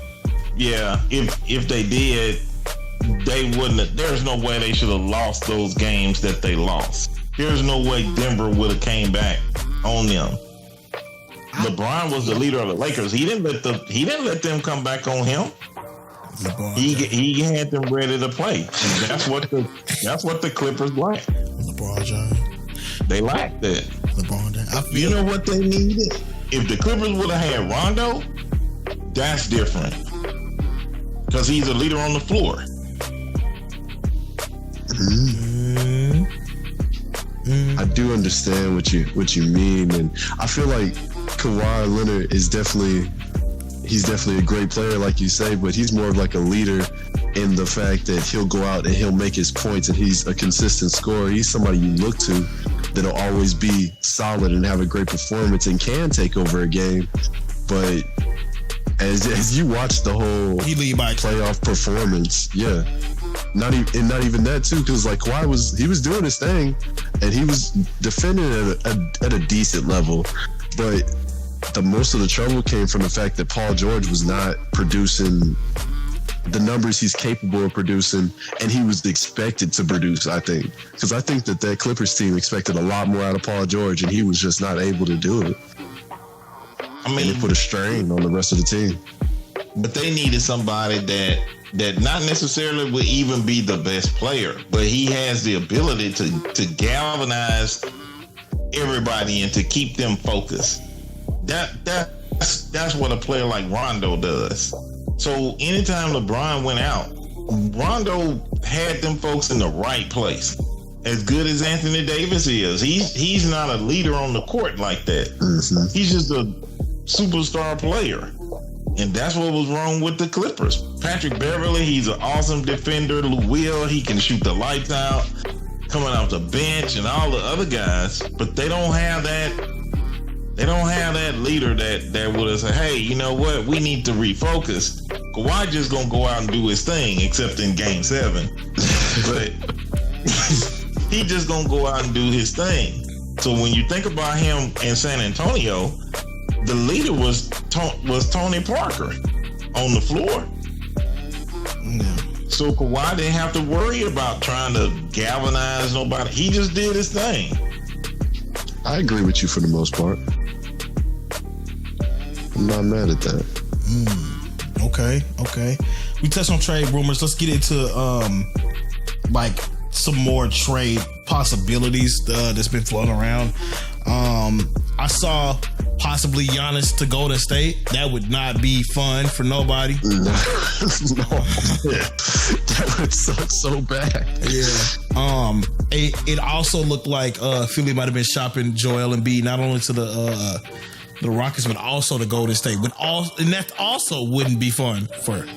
yeah, if they did, they wouldn't have. There's no way they should have lost those games that they lost. There's no way Denver would have came back on them. LeBron was the leader of the Lakers. He didn't let them come back on him. He had them ready to play. And that's what the Clippers like.
LeBron James.
They lacked that.
LeBron James.
You know what they needed? If the Clippers would have had Rondo, that's different. Because he's a leader on the floor.
I do understand what you mean, and I feel like Kawhi Leonard is definitely a great player, like you say, but he's more of like a leader in the fact that he'll go out and he'll make his points, and he's a consistent scorer. He's somebody you look to that'll always be solid and have a great performance and can take over a game. But as you watch the whole playoff performance, yeah. Not even that too, because like Kawhi was doing his thing, and he was defending at a decent level, but the most of the trouble came from the fact that Paul George was not producing the numbers he's capable of producing, and he was expected to produce, I think. Because I think that Clippers team expected a lot more out of Paul George, and he was just not able to do it.
I mean,
and it put a strain on the rest of the team.
But they needed somebody that not necessarily would even be the best player, but he has the ability to galvanize everybody and to keep them focused. That's what a player like Rondo does. So anytime LeBron went out, Rondo had them folks in the right place. As good as Anthony Davis is, he's not a leader on the court like that.
Mm-hmm.
He's just a superstar player. And that's what was wrong with the Clippers. Patrick Beverly, he's an awesome defender. Lou Will, he can shoot the lights out, coming off the bench, and all the other guys. But they don't have that. They don't have that leader that would say, "Hey, you know what? We need to refocus." Kawhi just gonna go out and do his thing, except in Game 7. But he just gonna go out and do his thing. So when you think about him in San Antonio, the leader was Tony Parker on the floor. So Kawhi didn't have to worry about trying to galvanize nobody. He just did his thing.
I agree with you for the most part. I'm not mad at that.
Okay. We touched on trade rumors. Let's get into like some more trade possibilities that's been floating around. I saw possibly Giannis to Golden State. That would not be fun for nobody.
No. That would suck so bad.
Yeah. It also looked like Philly might have been shopping Joel Embiid not only to the Rockets but also to Golden State. And that also wouldn't be fun for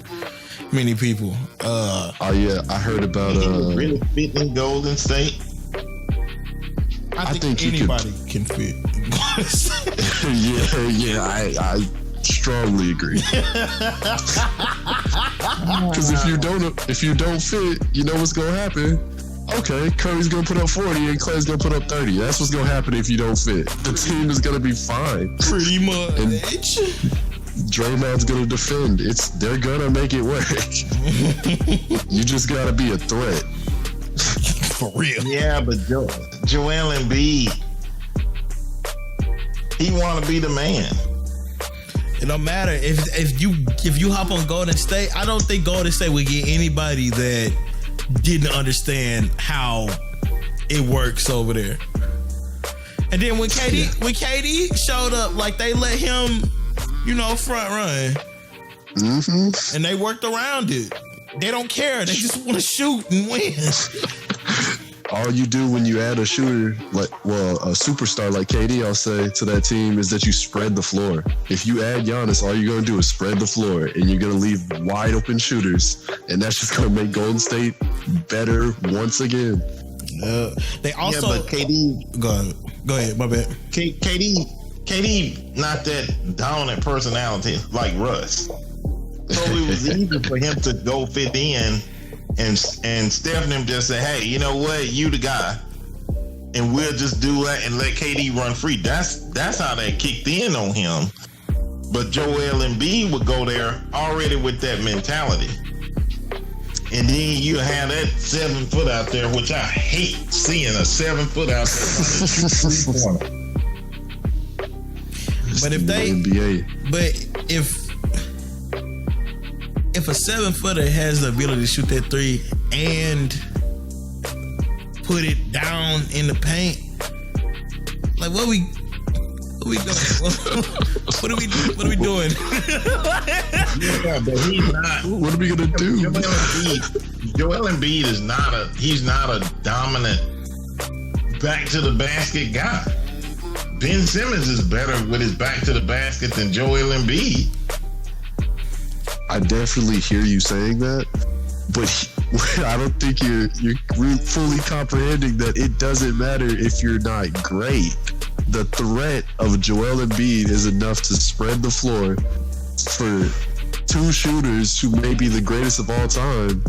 many people.
Oh yeah, I heard about
really fit in Golden State.
I think anybody can fit.
yeah, I strongly agree. Because if you don't fit, you know what's gonna happen. Okay, Curry's gonna put up 40 and Clay's gonna put up 30. That's what's gonna happen if you don't fit. The team is gonna be fine.
Pretty much.
And Draymond's gonna defend. They're gonna make it work. You just gotta be a threat.
For real.
Yeah, but Joel Embiid, he want to be the man.
It don't matter if you hop on Golden State. I don't think Golden State would get anybody that didn't understand how it works over there. And then when KD showed up, like they let him, front run, and they worked around it. They don't care. They just want to shoot and win.
All you do when you add a shooter, a superstar like KD, I'll say, to that team is that you spread the floor. If you add Giannis, all you're going to do is spread the floor, and you're going to leave wide open shooters, and that's just going to make Golden State better once again.
They also...
Yeah, but KD...
Go ahead, my bad.
KD, not that dominant personality like Russ. So it was easy for him to go fit in, and Steph and him just say, "Hey, you know what? You the guy, and we'll just do that and let KD run free." That's how they kicked in on him. But Joel Embiid would go there already with that mentality, and then you have that 7 foot out there, which I hate seeing a 7 foot out there.
But if a 7-footer has the ability to shoot that three and put it down in the paint, like what we doing? What are we doing?
Yeah, but he's not.
What are we gonna do?
Joel Embiid is not a dominant back to the basket guy. Ben Simmons is better with his back to the basket than Joel Embiid.
I definitely hear you saying that, but I don't think you're fully comprehending that it doesn't matter if you're not great. The threat of Joel Embiid is enough to spread the floor for two shooters who may be the greatest of all time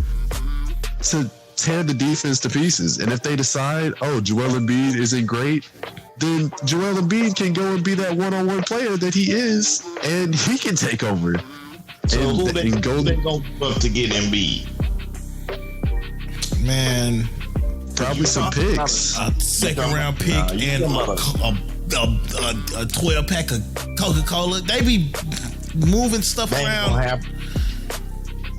to tear the defense to pieces. And if they decide, Joel Embiid isn't great, then Joel Embiid can go and be that one-on-one player that he is, and he can take over.
So
And-
who they
and Golden-
gonna give up to get Embiid?
Man,
Probably some picks.
a second round pick and a 12 pack of Coca-Cola. They be moving stuff
That ain't
around.
gonna happen.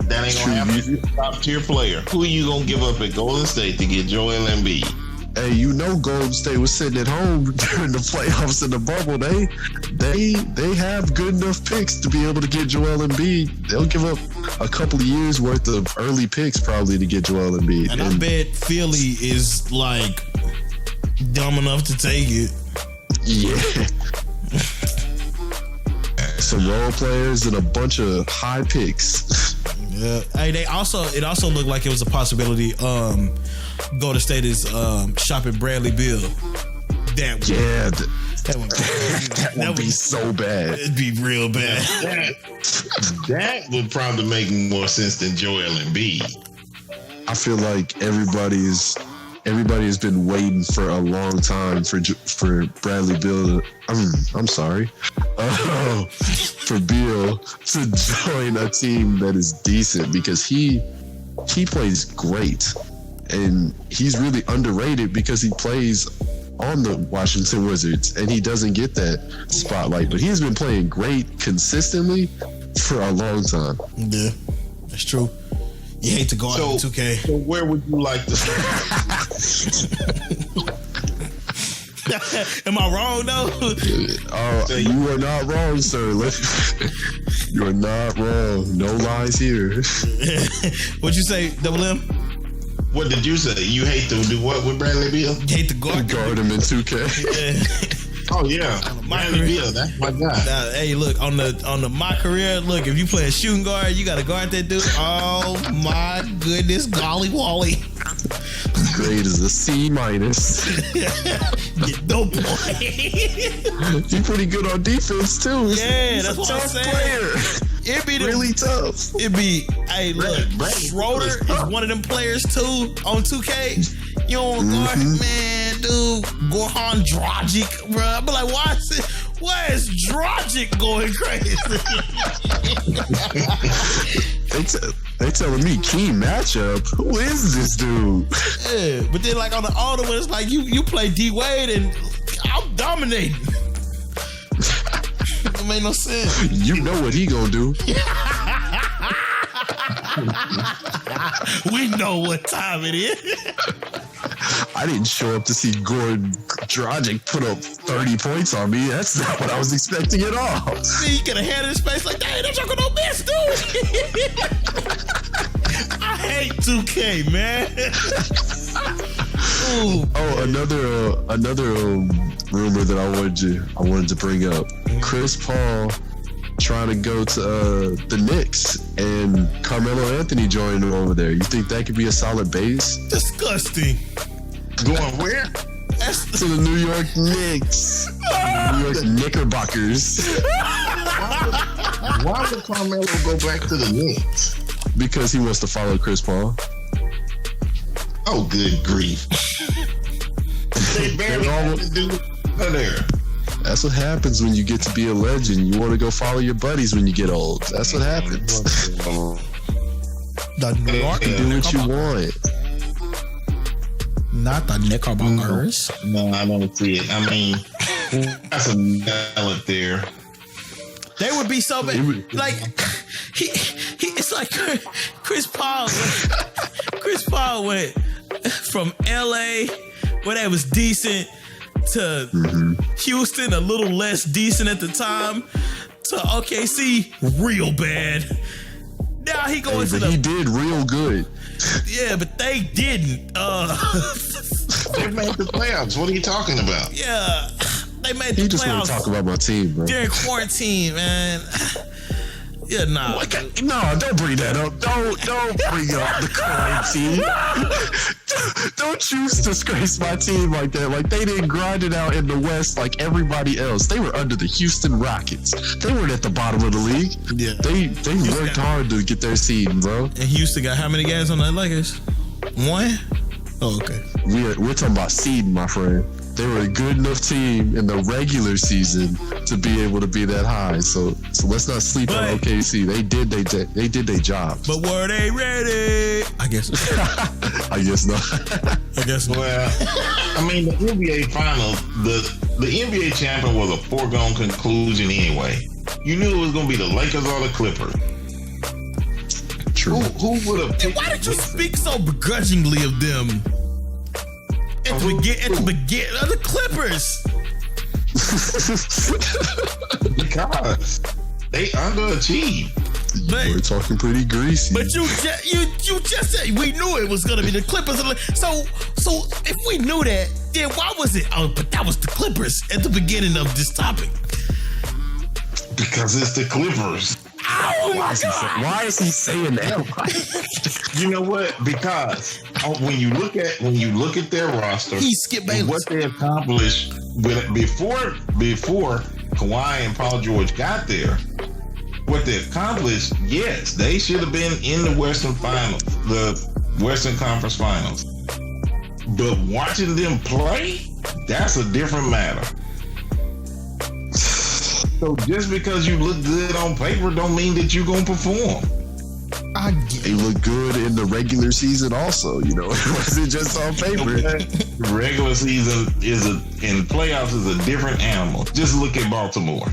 That ain't gonna happen. If you're a top tier player, who are you gonna give up at Golden State to get Joel Embiid?
Hey, you know Golden State was sitting at home during the playoffs in the bubble. They have good enough picks to be able to get Joel Embiid. They'll give up a couple of years worth of early picks probably to get Joel Embiid.
And I bet Philly is like dumb enough to take it.
Yeah. Some role players and a bunch of high picks.
Yeah. Hey, it also looked like it was a possibility. Golden State is shopping Bradly Beal. That
That would be so bad.
It'd be real bad.
That would probably make more sense than Joel Embiid.
I feel like everybody has been waiting for a long time for Bradly Beal. I'm sorry, for Beal to join a team that is decent because he plays great, and he's really underrated because he plays on the Washington Wizards and he doesn't get that spotlight. But he's been playing great consistently for a long time.
Yeah, that's true. You hate to go out in 2K.
So where would you like to start?
Am I wrong though?
You are not wrong, sir. You are not wrong. No lies here.
What'd you say, Double M?
What did you say? You hate to do what with Bradley Beal?
You hate to guard.
Guard him in 2K.
Oh yeah, Bradley Beal. That's my guy.
Now, hey, look on the my career. Look, if you play a shooting guard, you got to guard that dude. Oh my goodness, golly wally.
Grade is a C-.
Get no point.
He's pretty good on defense too.
Yeah,
He's
that's
a
what I'm
tough
saying.
player.
It'd be
Really tough.
It'd be, hey, look, Schroeder is one of them players too on 2K. You don't guard, man, dude. Goran Dragic, bro. I'm like, why is Dragic going crazy?
They telling me key matchup. Who is this dude?
Yeah, but then like on the older one, it's like you play D Wade and I'm dominating. It made no sense.
You know what he gonna do.
We know what time it is.
I didn't show up to see Goran Dragic put up 30 points on me. That's not what I was expecting at all.
See, he could have had his face like, dang, that joker don't miss, dude. I hate 2K, man. Ooh.
Oh, another rumor that I wanted to bring up. Chris Paul trying to go to the Knicks and Carmelo Anthony joining him over there. You think that could be a solid base?
Disgusting.
Going where?
To the New York Knicks. New York Knickerbockers.
Why would Carmelo go back to the Knicks?
Because he wants to follow Chris Paul.
Oh, good grief. They barely have to do there.
That's what happens when you get to be a legend. You want to go follow your buddies when you get old. That's what happens.
The New York
You do what you want.
Not the Knickerbockers.
No, I don't see it. I mean, that's some talent there.
They would be so bad. Like he it's like Chris Paul. Chris Paul went from LA, where that was decent, to Houston, a little less decent at the time, to OKC, real bad. Now he going to
He did real good.
yeah, but they didn't.
They made the playoffs. What are you talking about?
Yeah, they made the
He just want
playoffs
to talk about my team, bro.
during quarantine, man. Yeah, nah.
No, don't bring that up. Don't bring up the quarantine. Don't you disgrace my team like that. Like, they didn't grind it out in the West like everybody else. They were under the Houston Rockets. They weren't at the bottom of the league.
Yeah.
They worked hard to get their seed, bro.
And Houston got how many guys on the Lakers? One? Oh, okay.
We're talking about seed, my friend. they were a good enough team in the regular season to be able to be that high. So let's not sleep on OKC. They did their job.
But were they ready? I guess.
I guess not.
I guess not.
Well, I mean, the NBA Finals, the NBA champion was a foregone conclusion anyway. You knew it was going to be the Lakers or the Clippers.
True.
Who would have picked?
Why did you speak so begrudgingly of them at the beginning of the Clippers?
Because they underachieved.
We're talking pretty greasy.
But you just said we knew it was gonna be the Clippers. So if we knew that, then why was it? Oh, but that was the Clippers at the beginning of this topic.
Because it's the Clippers.
Oh my God!
Why is he saying that?
You know what? Because when you look at their roster,
He skipped Bayless.
what they accomplished before Kawhi and Paul George got there, what they accomplished, yes, they should have been in the Western Finals, the Western Conference Finals. But watching them play, that's a different matter. So just because you look good on paper don't mean that you're going to perform.
I get
They look good in the regular season also, you know. It wasn't just on paper.
Regular season and playoffs is a different animal. Just look at Baltimore.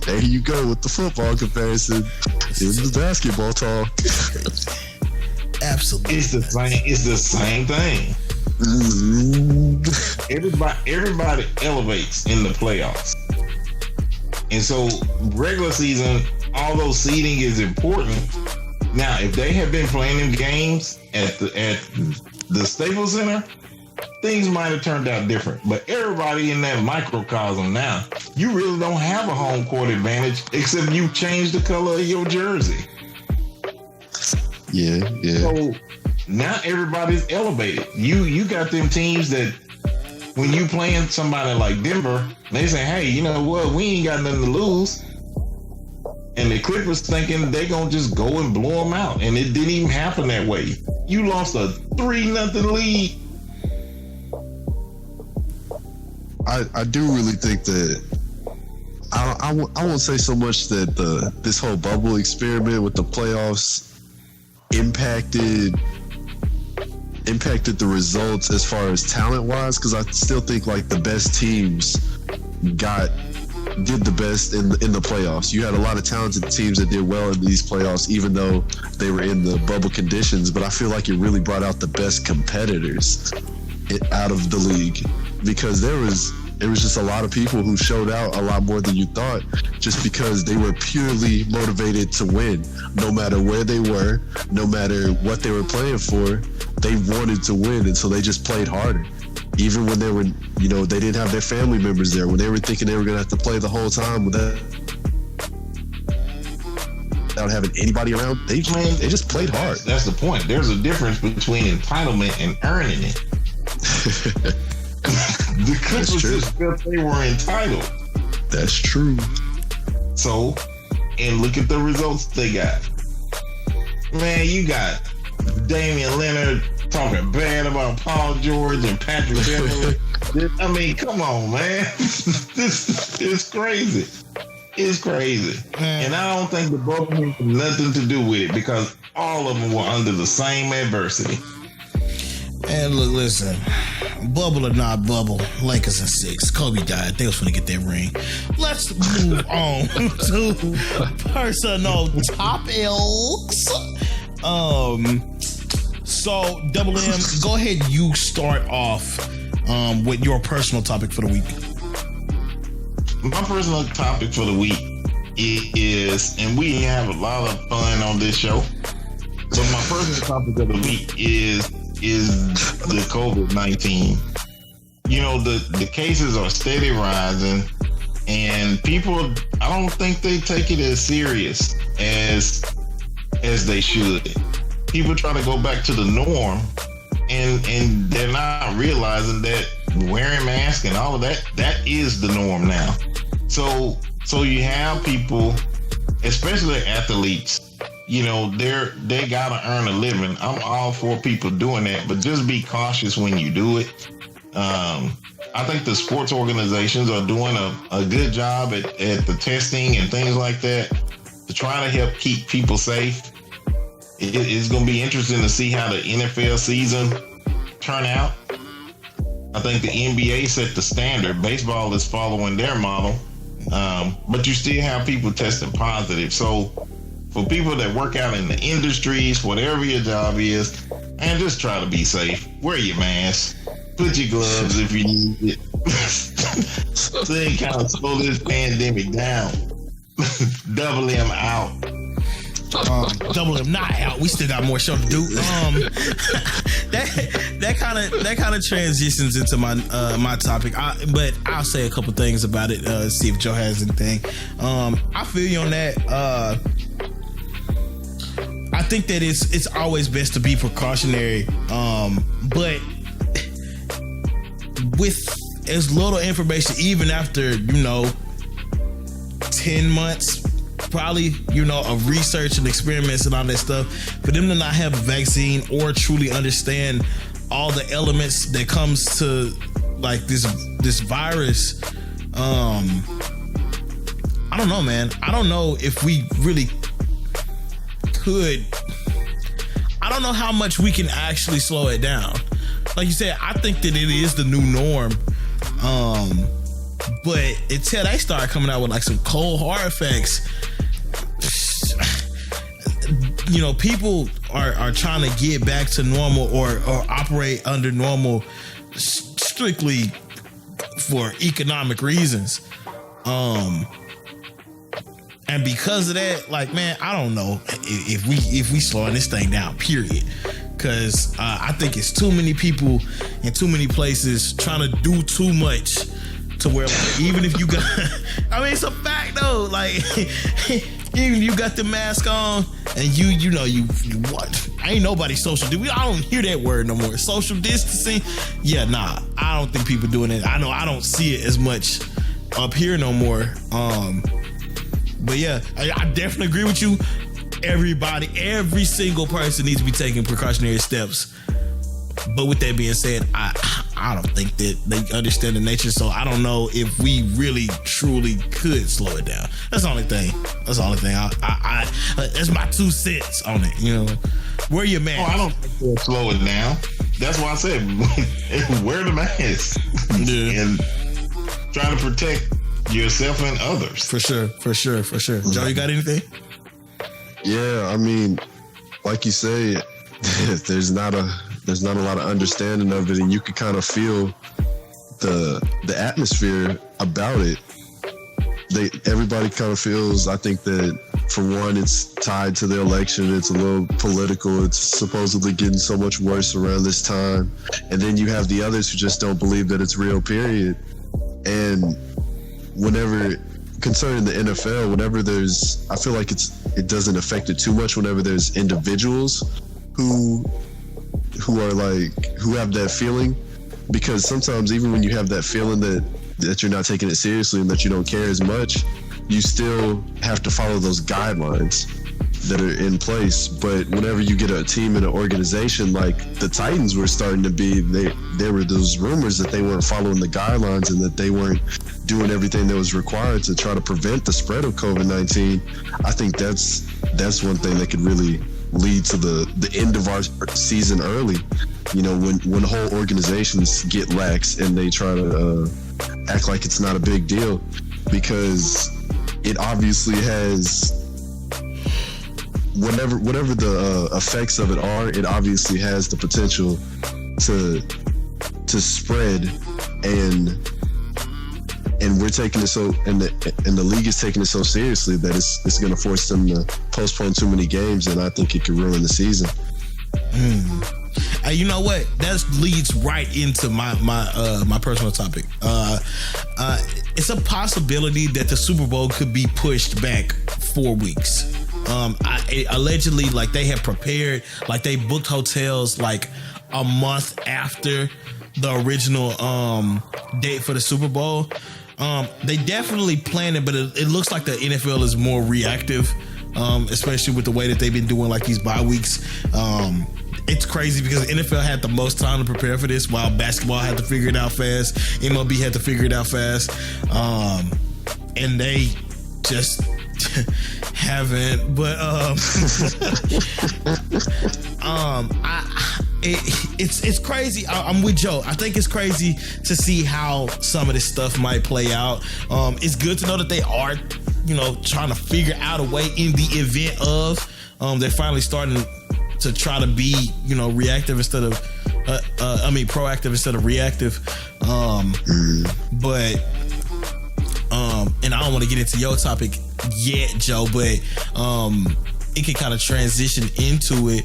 There you go with the football comparison. In the basketball talk.
absolutely.
It's the same thing. Everybody elevates in the playoffs. And so regular season, although seeding is important, now if they had been playing them games at the Staples Center, things might have turned out different. But everybody in that microcosm now, you really don't have a home court advantage except you change the color of your jersey.
Yeah.
So now everybody's elevated. You got them teams that when you playing somebody like Denver, they say, hey, you know what? We ain't got nothing to lose. And the Clippers thinking they gonna just go and blow them out. And it didn't even happen that way. You lost a 3-0 lead.
I do really think that I won't say so much that this whole bubble experiment with the playoffs impacted the results as far as talent wise, because I still think like the best teams did the best in the playoffs. You had a lot of talented teams that did well in these playoffs, even though they were in the bubble conditions. But I feel like it really brought out the best competitors out of the league, because there was just a lot of people who showed out a lot more than you thought, just because they were purely motivated to win. No matter where they were, no matter what they were playing for, they wanted to win, and so they just played harder. Even when they were, they didn't have their family members there, when they were thinking they were going to have to play the whole time without having anybody around, they just played hard.
That's the point. There's a difference between entitlement and earning it. The Clippers just felt they were entitled.
That's true.
So, and look at the results they got. Man, you got Damian Leonard talking bad about Paul George and Patrick Beverly. I mean, come on, man. This is crazy. It's crazy. And I don't think the bubble has nothing to do with it, because all of them were under the same adversity.
And look, listen, bubble or not bubble, Lakers in 6. Kobe died. They was going to get that ring. Let's move on to personal topics. So, Double M, go ahead. You start off with your personal topic for the week.
My personal topic for the week is, and we have a lot of fun on this show, but my personal topic of the week is the COVID-19. The cases are steady rising, and people, I don't think they take it as serious as they should. People try to go back to the norm, and they're not realizing that wearing masks and all of that is the norm now. So you have people, especially athletes, they gotta earn a living. I'm all for people doing that, but just be cautious when you do it. I think the sports organizations are doing a good job at the testing and things like that to try to help keep people safe. It's going to be interesting to see how the NFL season turn out. I think the NBA set the standard. Baseball is following their model, but you still have people testing positive. So for people that work out in the industries, whatever your job is, and just try to be safe. Wear your mask. Put your gloves if you need it. So they kind of slow this pandemic down. Double M out.
Double M not out. We still got more show to do. That kind of transitions into my topic. But I'll say a couple things about it. See if Joe has anything. I feel you on that. I think that it's always best to be precautionary. But with as little information, even after 10 months. Probably, of research and experiments and all that stuff, for them to not have a vaccine or truly understand all the elements that comes to like this virus. I don't know, man. I don't know if we really could. I don't know how much we can actually slow it down. Like you said, I think that it is the new norm. But until they start coming out with like some cold hard effects, people are trying to get back to normal or operate under normal strictly for economic reasons. And because of that, like, man, I don't know if we slowing this thing down, period. Because I think it's too many people in too many places trying to do too much to where, like, even if you got, I mean, it's a fact though. Like, even you got the mask on and you what? Ain't nobody social. I don't hear that word no more. Social distancing. Yeah, nah. I don't think people doing it. I know I don't see it as much up here no more. But yeah, I definitely agree with you. Every single person needs to be taking precautionary steps. But with that being said, I don't think that they understand the nature, so I don't know if we really truly could slow it down. That's the only thing. I that's my 2 cents on it. Wear your mask.
Oh, I don't think they'll slow it down. That's why I said wear the mask.
Yeah.
And try to protect yourself and others.
For sure. Joe, you got anything?
Yeah, I mean, like you say, there's not a lot of understanding of it, and you can kind of feel the atmosphere about it. Everybody kind of feels, I think that for one, it's tied to the election. It's a little political. It's supposedly getting so much worse around this time. And then you have the others who just don't believe that it's real, period. And whenever, concerning the NFL, I feel like it doesn't affect it too much whenever there's individuals who have that feeling, because sometimes even when you have that feeling that you're not taking it seriously and that you don't care as much, you still have to follow those guidelines that are in place. But whenever you get a team and an organization like the Titans were starting to be, there were those rumors that they weren't following the guidelines and that they weren't doing everything that was required to try to prevent the spread of COVID-19. I think that's one thing that could really lead to the end of our season early. When whole organizations get lax and they try to act like it's not a big deal, because it obviously has, whatever the effects of it are, it obviously has the potential to spread, and we're taking it so, and the league is taking it so seriously that it's going to force them to postpone too many games, and I think it could ruin the season.
You know what? That leads right into my personal topic. It's a possibility that the Super Bowl could be pushed back 4 weeks. Allegedly, like, they have prepared, like they booked hotels like a month after the original date for the Super Bowl. They definitely planned it, but it looks like the NFL is more reactive, especially with the way that they've been doing like these bye weeks. it's crazy because the NFL had the most time to prepare for this, while basketball had to figure it out fast. MLB had to figure it out fast, and they just haven't. But it's crazy. I'm with Joe. I think it's crazy to see how some of this stuff might play out. It's good to know that they are, trying to figure out a way in the event of. They're finally starting to try to be, reactive instead of, proactive instead of reactive. But and I don't want to get into your topic yet, Joe, but it can kind of transition into it.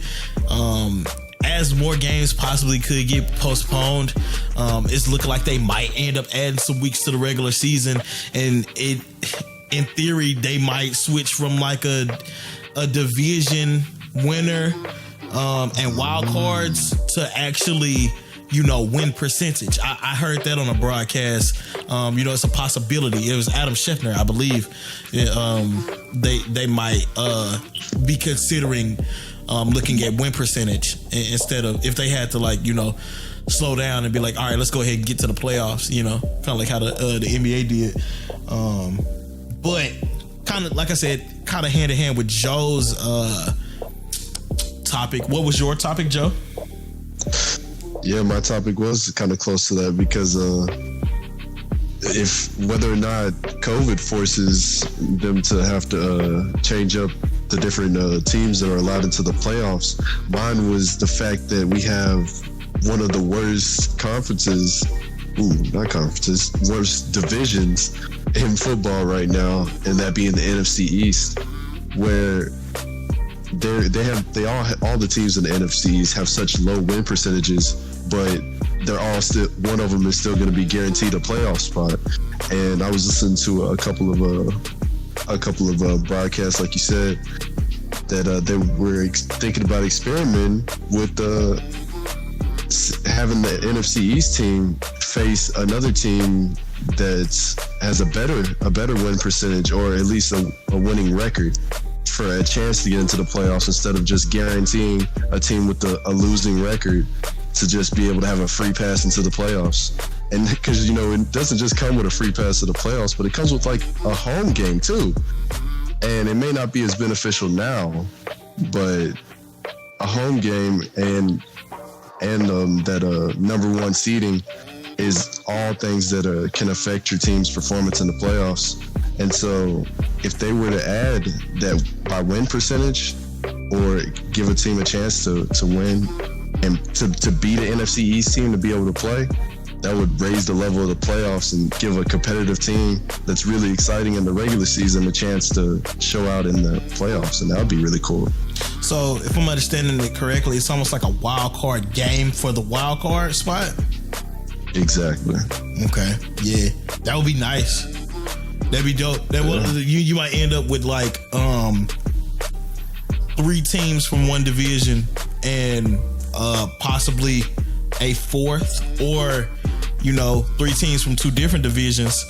As more games possibly could get postponed, it's looking like they might end up adding some weeks to the regular season, and in theory, they might switch from like a division winner and wild cards to actually, win percentage. I heard that on a broadcast. It's a possibility. It was Adam Schefter, I believe. They might be considering looking at win percentage instead of, if they had to slow down and be like, all right, let's go ahead and get to the playoffs. Kind of like how the NBA did. But kind of like I said, kind of hand in hand with Joe's topic. What was your topic, Joe?
Yeah, my topic was kind of close to that because if whether or not COVID forces them to have to change up the different teams that are allowed into the playoffs, mine was the fact that we have one of the worst worst divisions in football right now, and that being the NFC East, where all the teams in the NFC East have such low win percentages, but they're all still, one of them is still going to be guaranteed a playoff spot. And I was listening to a couple of broadcasts, like you said, that they were thinking about experimenting with having the NFC East team face another team that has a better win percentage, or at least a winning record, for a chance to get into the playoffs, instead of just guaranteeing a team with a losing record to just be able to have a free pass into the playoffs. And because, it doesn't just come with a free pass to the playoffs, but it comes with like a home game too. And it may not be as beneficial now, but a home game and that number one seeding is all things that can affect your team's performance in the playoffs. And so if they were to add that by win percentage, or give a team a chance to win and to beat an NFC East team to be able to play, that would raise the level of the playoffs and give a competitive team that's really exciting in the regular season a chance to show out in the playoffs, and that would be really cool.
So if I'm understanding it correctly, it's almost like a wild card game for the wild card spot?
Exactly.
Okay. Yeah. That would be nice. That'd be dope. You might end up with like 3 teams from one division and possibly a fourth, or 3 teams from 2 different divisions.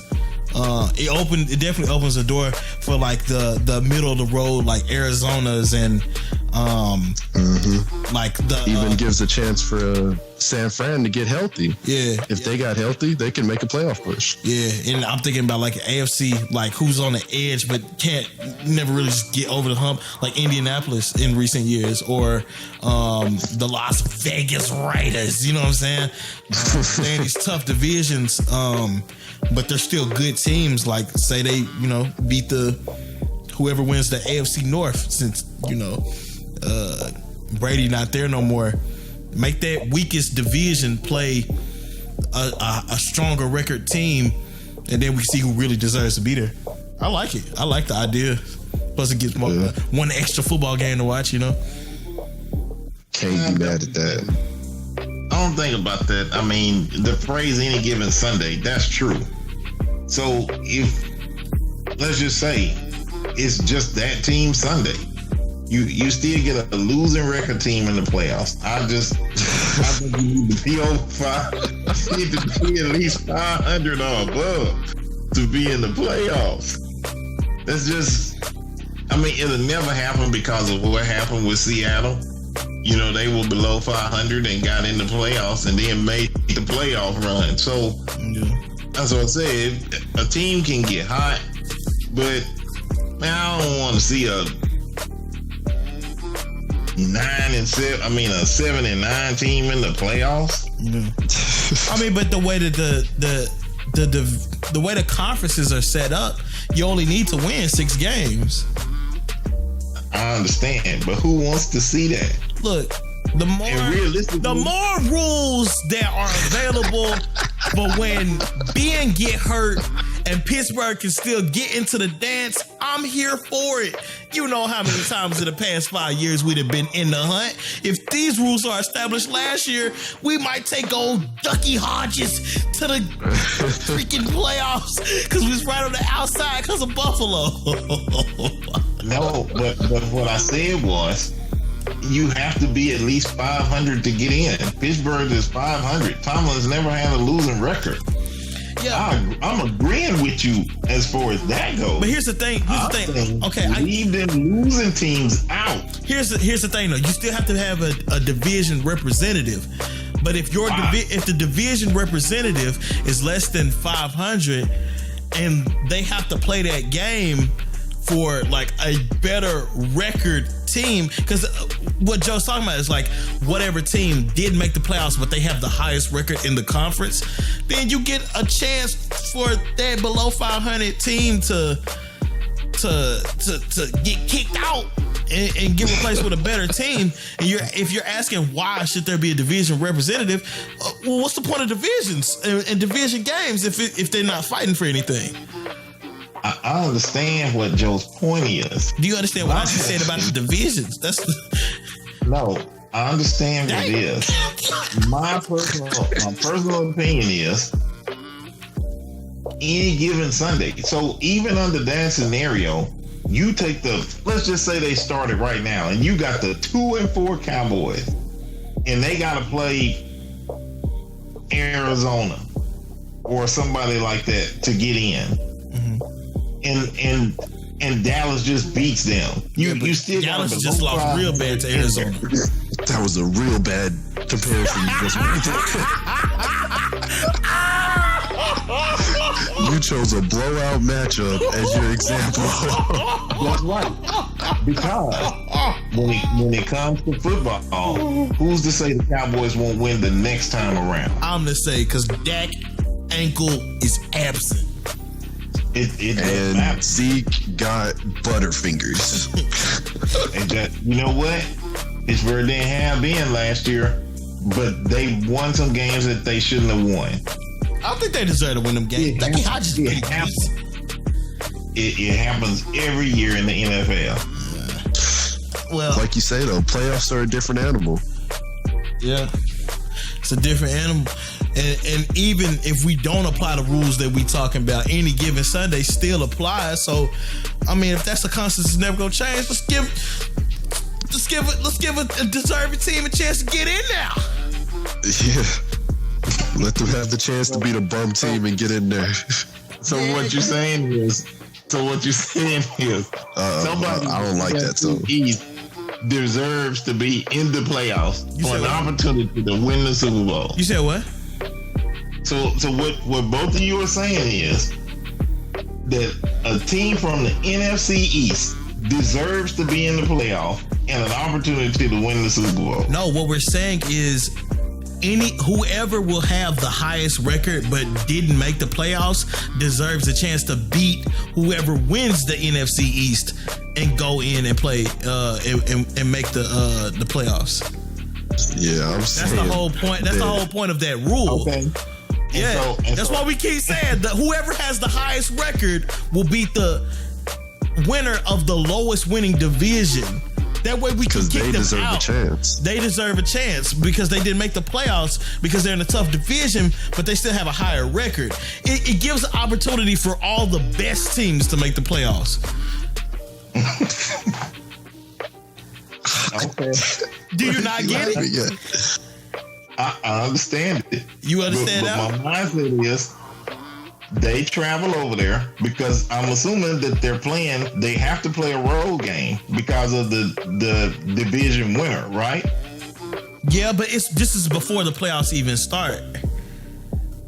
It definitely opens the door for like the middle of the road, like Arizona's, and like the
even gives a chance for San Fran to get healthy.
Yeah,
if they got healthy, they can make a playoff push.
Yeah, and I'm thinking about like AFC, like who's on the edge but can't never really just get over the hump, like Indianapolis in recent years, or the Las Vegas Raiders. You know what I'm saying? They're in these tough divisions, but they're still good teams. Like say they beat whoever wins the AFC North, since Brady not there no more. Make that weakest division play a stronger record team, and then we see who really deserves to be there. I like it. I like the idea. Plus it gets one extra football game to watch,
Can't be mad at that.
I don't think about that. I mean, the phrase any given Sunday, that's true. So if, let's just say, it's just that team Sunday, you still get a losing record team in the playoffs. I think you need to be over 5, need to be at least 500 or above to be in the playoffs. That's just, it'll never happen because of what happened with Seattle. you know, they were below 500 and got in the playoffs and then made the playoff run. So that's what I said. A team can get hot, but man, I don't want to see a 7-9 team in the playoffs.
I mean, but the way that the way the conferences are set up, you only need to win 6 games.
I understand, but who wants to see that?
Look, the more rules that are available, but when Ben get hurt and Pittsburgh can still get into the dance, I'm here for it. You know how many times in the past 5 years we'd have been in the hunt. If these rules are established last year, we might take old Ducky Hodges to the freaking playoffs because we was right on the outside because of Buffalo.
No, but what I said was, you have to be at least 500 to get in. Pittsburgh is 500. Tomlin's never had a losing record. Yeah, I'm agreeing with you as far as that goes.
But here's the thing. Okay,
leave them losing teams out.
Here's the thing, though. You still have to have a division representative. But if if the division representative is less than 500, and they have to play that game for like a better record team, because what Joe's talking about is like whatever team did make the playoffs but they have the highest record in the conference, then you get a chance for that below 500 team to get kicked out and get replaced with a better team. And if you're asking why should there be a division representative, well, what's the point of divisions and division games if they're not fighting for anything?
I understand what Joe's point is.
Do you understand what I just said about the divisions?
No, I understand what it is. My personal opinion is any given Sunday. So even under that scenario, you take let's just say they started right now and you got the 2-4 Cowboys and they got to play Arizona or somebody like that to get in. And Dallas just beats them. You still
Dallas just lost real bad to Arizona.
That was a real bad comparison. You chose a blowout matchup as your example.
That's right. Because when it comes to football, who's to say the Cowboys won't win the next time around?
I'm to say because Dak ankle is absent.
And Zeke got butterfingers.
And you know what? Pittsburgh didn't have Ben last year, but they won some games that they shouldn't have won.
I think they deserve to win them games.
It happens every year in the NFL.
Well,
like you say though, playoffs are a different animal.
Yeah, it's a different animal. And even if we don't apply the rules that we talking about, any given Sunday still applies. So, I mean, if that's a constant, it's never gonna change. Let's give a deserving team a chance to get in now.
Yeah, let them have the chance to beat a bum team and get in there.
So what you're saying is, somebody
I don't like that. So
East deserves to be in the playoffs for an opportunity to win the Super Bowl.
You said what?
So what both of you are saying is that a team from the NFC East deserves to be in the playoff and an opportunity to win the Super Bowl.
No, what we're saying is whoever will have the highest record but didn't make the playoffs deserves a chance to beat whoever wins the NFC East and go in and play and make the playoffs.
Yeah,
that's the whole point. That's the whole point of that rule.
Okay.
Yeah, that's why we keep saying that whoever has the highest record will beat the winner of the lowest winning division. That way we can kick them out. They deserve a chance because they didn't make the playoffs because they're in a tough division, but they still have a higher record. It gives an opportunity for all the best teams to make the playoffs.
Okay.
Do you not get it?
Yeah.
I understand it.
You understand
but
that?
My mindset is they travel over there because I'm assuming that they have to play a road game because of the division winner, right?
Yeah, but this is before the playoffs even start.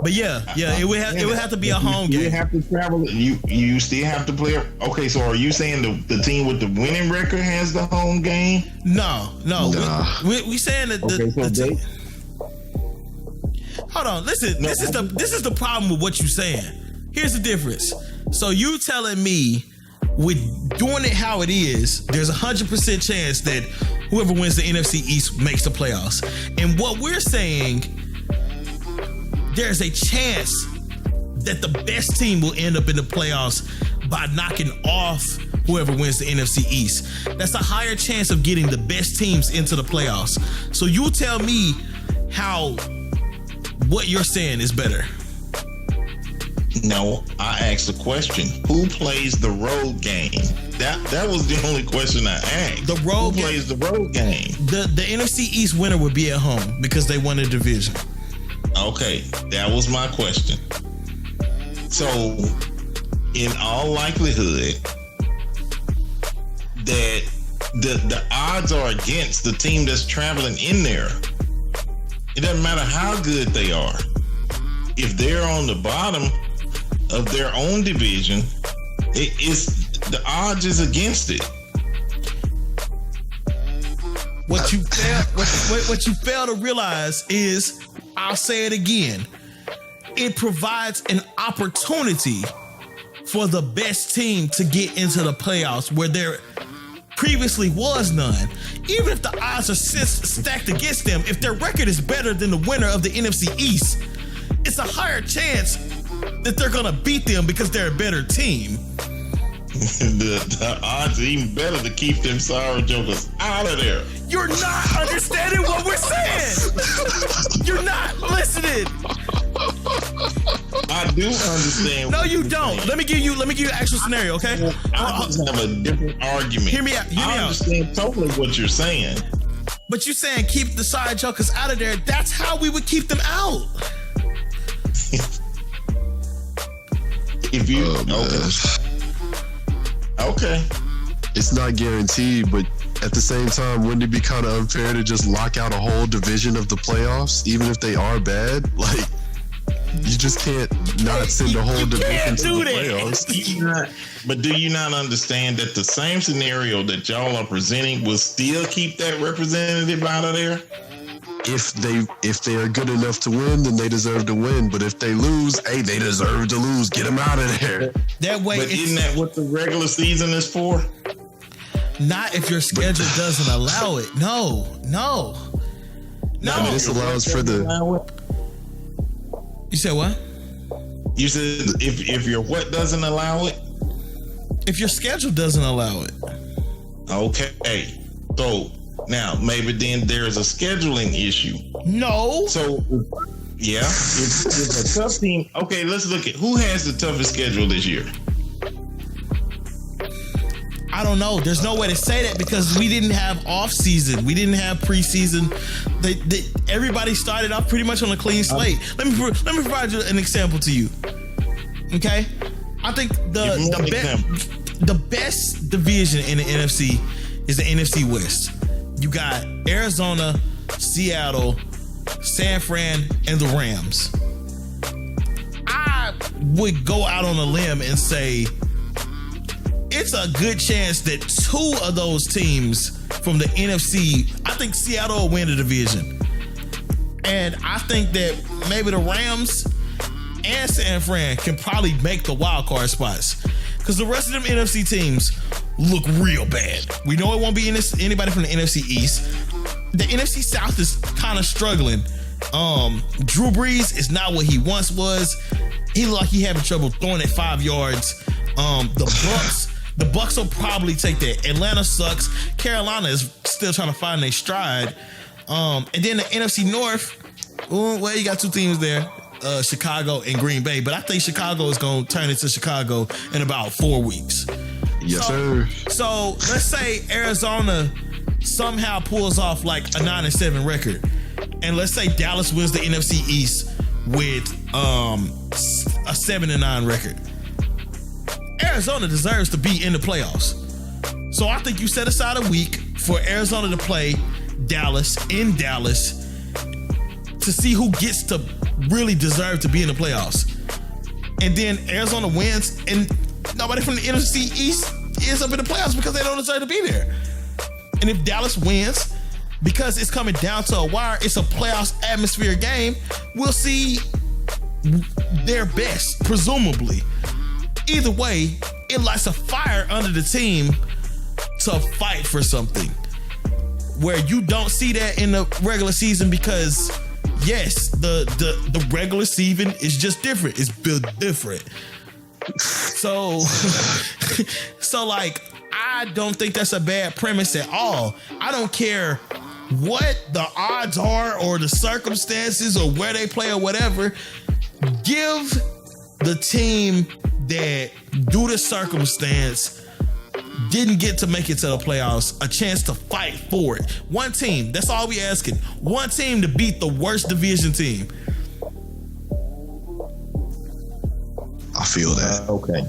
But it would have to be a home game.
You have to travel. You still have to play. Okay, so are you saying the team with the winning record has the home game?
No.
Nah.
We saying that the team. Hold on, listen.
No,
this is the problem with what you're saying. Here's the difference. So you telling me with doing it how it is, there's 100% chance that whoever wins the NFC East makes the playoffs. And what we're saying, there's a chance that the best team will end up in the playoffs by knocking off whoever wins the NFC East. That's a higher chance of getting the best teams into the playoffs. So you tell me how what you're saying is better.
No, I asked a question. Who plays the road game? That was the only question I asked.
The road
Who plays the road game?
The NFC East winner would be at home because they won the division.
Okay, that was my question. So, in all likelihood, that the odds are against the team that's traveling in there. It doesn't matter how good they are. If they're on the bottom of their own division, the odds is against it.
What you fail to realize is, I'll say it again, it provides an opportunity for the best team to get into the playoffs where there previously was none. Even if the odds are stacked against them, if their record is better than the winner of the NFC East, it's a higher chance that they're gonna beat them because they're a better team.
The odds are even better to keep them sorry jokers out of there.
You're not understanding what we're saying. You're not listening.
I do understand.
No, you don't. Let me give you an actual scenario, okay?
I just have a different argument.
Hear me out.
I understand totally what you're saying.
But you saying keep the side jokers out of there. That's how we would keep them out.
If you okay.
It's not guaranteed, but at the same time, wouldn't it be kind of unfair to just lock out a whole division of the playoffs, even if they are bad? Like, you just can't not send a whole division to the playoffs.
But do you not understand that the same scenario that y'all are presenting will still keep that representative out of there?
If they are good enough to win, then they deserve to win. But if they lose, hey, they deserve to lose. Get them out of there.
That way,
but isn't that what the regular season is for?
Not if your schedule doesn't allow it. No.
I mean, this allows for the.
You said what?
You said if your what doesn't allow it?
If your schedule doesn't allow it.
Okay. So now maybe then there's a scheduling issue.
No.
So yeah, it's a tough team. Okay, let's look at who has the toughest schedule this year.
I don't know. There's no way to say that because we didn't have off season. We didn't have preseason. Everybody started off pretty much on a clean slate. Let me provide you an example to you. Okay, I think the best division in the NFC is the NFC West. You got Arizona, Seattle, San Fran, and the Rams. I would go out on a limb and say it's a good chance that two of those teams from the NFC, I think Seattle will win the division. And I think that maybe the Rams and San Fran can probably make the wild card spots. Because the rest of them NFC teams look real bad. We know it won't be anybody from the NFC East. The NFC South is kind of struggling. Drew Brees is not what he once was. He looked like he having trouble throwing it 5 yards. The Bucks will probably take that. Atlanta sucks. Carolina is still trying to find their stride. And then the NFC North, well, you got two teams there, Chicago and Green Bay. But I think Chicago is going to turn into Chicago in about 4 weeks.
Yes, sir.
So let's say Arizona somehow pulls off like a 9-7 record. And let's say Dallas wins the NFC East with a 7-9 record. Arizona deserves to be in the playoffs. So I think you set aside a week for Arizona to play Dallas in Dallas to see who gets to really deserve to be in the playoffs. And then Arizona wins, and nobody from the NFC East is up in the playoffs because they don't deserve to be there. And if Dallas wins, because it's coming down to a wire, it's a playoffs atmosphere game, we'll see their best, presumably. Either way, it lights a fire under the team to fight for something, where you don't see that in the regular season because, yes, the regular season is just different. It's built different. So like, I don't think that's a bad premise at all. I don't care what the odds are or the circumstances or where they play or whatever. Give the team that, due to circumstance, didn't get to make it to the playoffs a chance to fight for it. One team, that's all we asking. One team to beat the worst division team.
I feel that.
Okay.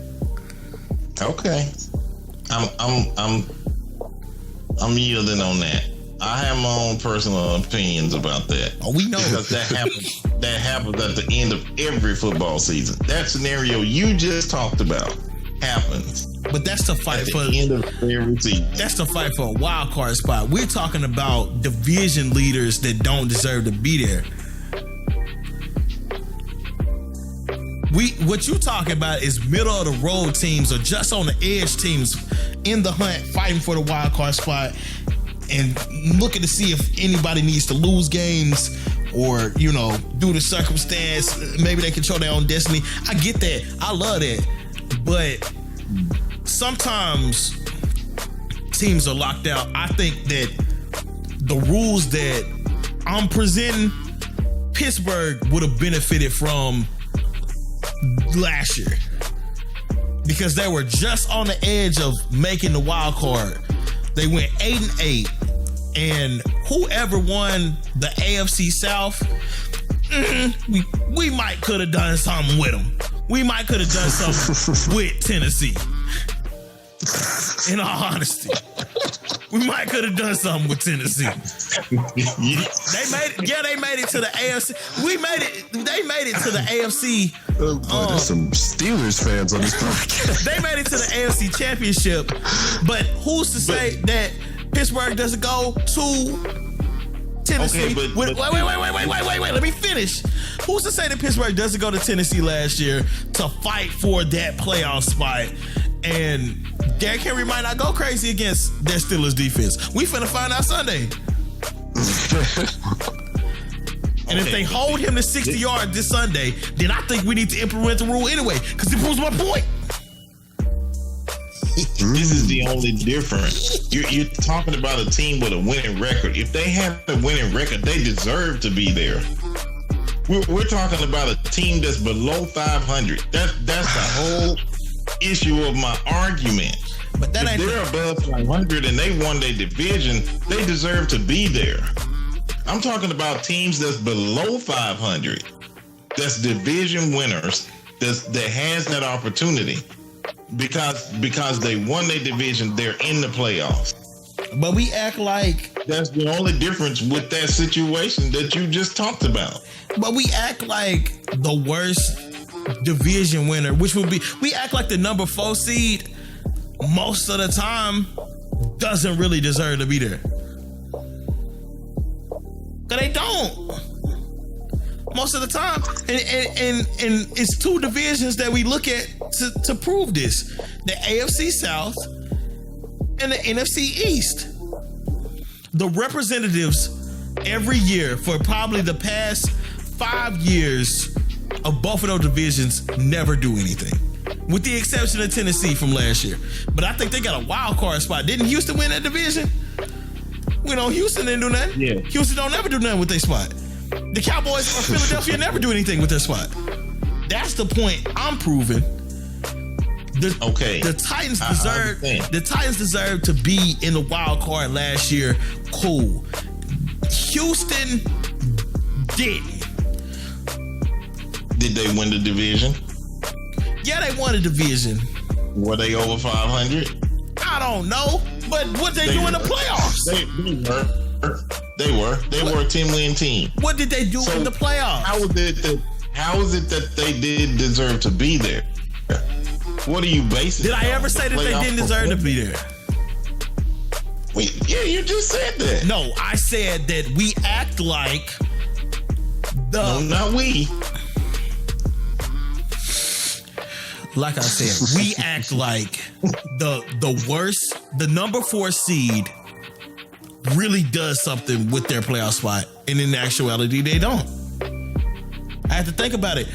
I'm yielding on that. I have my own personal opinions about that.
Oh, we know.
Because that happens at the end of every football season. That scenario you just talked about happens.
But that's the fight for
the end of every season.
That's the fight for a wild card spot. We're talking about division leaders that don't deserve to be there. What you talking about is middle of the road teams or just on the edge teams in the hunt, fighting for the wild card spot and looking to see if anybody needs to lose games or, you know, due to circumstance, maybe they control their own destiny. I get that. I love that. But sometimes teams are locked out. I think that the rules that I'm presenting, Pittsburgh would have benefited from last year because they were just on the edge of making the wild card. They went 8-8, and whoever won the AFC South, we might could have done something with them. We might could have done something with Tennessee. In all honesty, we might could have done something with Tennessee. They made it to the AFC. They made it to the AFC.
There's some Steelers fans on this podcast.
They made it to the AFC Championship, but who's to say that Pittsburgh doesn't go to Tennessee?
Okay,
wait. Let me finish. Who's to say that Pittsburgh doesn't go to Tennessee last year to fight for that playoff spot? And Derrick Henry might not go crazy against their Steelers defense. We finna find out Sunday. And if they hold him to 60 yards this Sunday, then I think we need to implement the rule anyway, because it proves my point.
This is the only difference. You're talking about a team with a winning record. If they have a winning record, they deserve to be there. We're talking about a team that's below 500. That's the whole issue of my argument.
But that
if
ain't
they're above 500 and they won their division, they deserve to be there. I'm talking about teams that's below 500, that's division winners, that has that opportunity because they won their division, they're in the playoffs.
But we act like
that's the only difference with that situation that you just talked about.
But we act like the worst division winner, which would be, we act like the number 4 seed most of the time doesn't really deserve to be there. Cause they don't. Most of the time. And it's 2 divisions that we look at to prove this. The AFC South and the NFC East. The representatives every year for probably the past 5 years of both of those divisions never do anything. With the exception of Tennessee from last year. But I think they got a wild card spot. Didn't Houston win that division? We know Houston didn't do nothing. Yeah. Houston don't never do nothing with their spot. The Cowboys or Philadelphia never do anything with their spot. That's the point I'm proving. The Titans deserve to be in the wild card last year. Cool. Houston didn't.
Did they win the division?
Yeah, they won the division.
Were they over 500?
I don't know, but what they do in the playoffs?
They were. They were a 10-win team.
What did they do
So,
in the playoffs?
How is it that they did deserve to be there? What are you basing?
Did I
it on?
ever say that they
Playoff
didn't deserve to be there?
Yeah, you just said that.
No, I said that we act like
No, not we.
Like I said, we act like the worst, the number 4 seed really does something with their playoff spot, and in actuality, they don't. I have to think about it.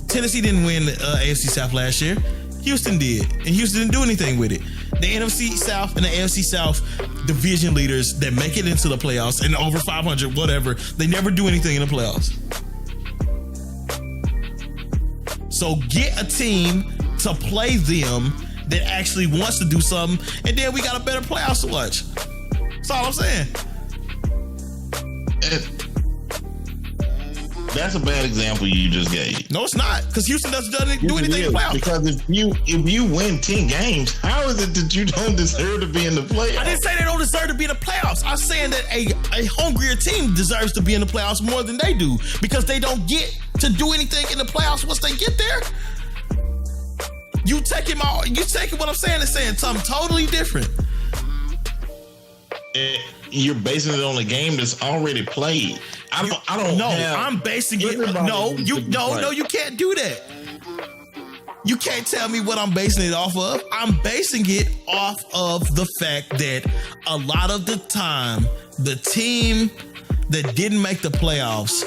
Tennessee didn't win the AFC South last year. Houston did, and Houston didn't do anything with it. The NFC South and the AFC South division leaders that make it into the playoffs and over 500, whatever, they never do anything in the playoffs. So get a team to play them that actually wants to do something, and then we got a better playoffs to watch. That's all I'm saying.
That's a bad example you just gave.
No, it's not, because Houston doesn't do anything in the playoffs.
Because if you win 10 games, how is it that you don't deserve to be in the playoffs?
I didn't say they don't deserve to be in the playoffs. I'm saying that a hungrier team deserves to be in the playoffs more than they do, because they don't get to do anything in the playoffs once they get there. You taking what I'm saying and saying something totally different.
You're basing it on a game that's already played. I don't.
No,
have,
I'm basing it. No, you can't do that. You can't tell me what I'm basing it off of. I'm basing it off of the fact that a lot of the time, the team that didn't make the playoffs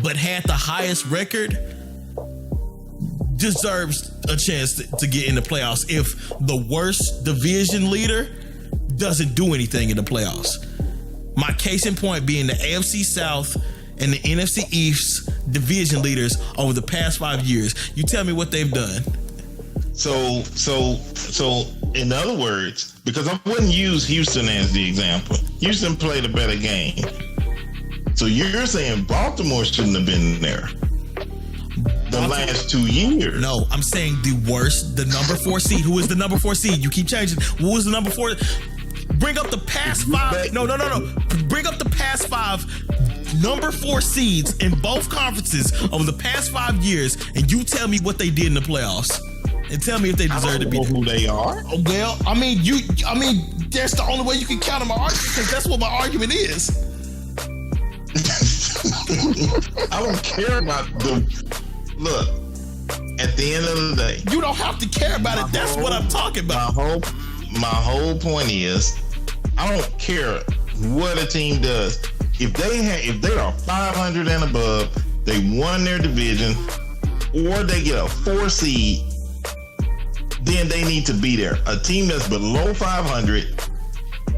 but had the highest record deserves a chance to get in the playoffs if the worst division leader doesn't do anything in the playoffs. My case in point being the AFC South and the NFC East division leaders over the past 5 years. You tell me what they've done.
So in other words, because I wouldn't use Houston as the example. Houston played a better game. So you're saying Baltimore shouldn't have been there the last 2 years?
No, I'm saying the worst, the number 4 seed. Who is the number 4 seed? You keep changing. Who is the number 4? Bring up the past 5. No. Bring up the past 5 number 4 seeds in both conferences over the past 5 years, and you tell me what they did in the playoffs, and tell me if they deserve to be there.
Who they are?
Well, I mean, that's the only way you can counter my argument, because that's what my argument is.
I don't care about look, at the end of the day,
You don't have to care about it. That's what I'm talking about.
My whole point is, I don't care what a team does. If they are 500 and above, they won their division, or they get a 4 seed, then they need to be there. A team that's below 500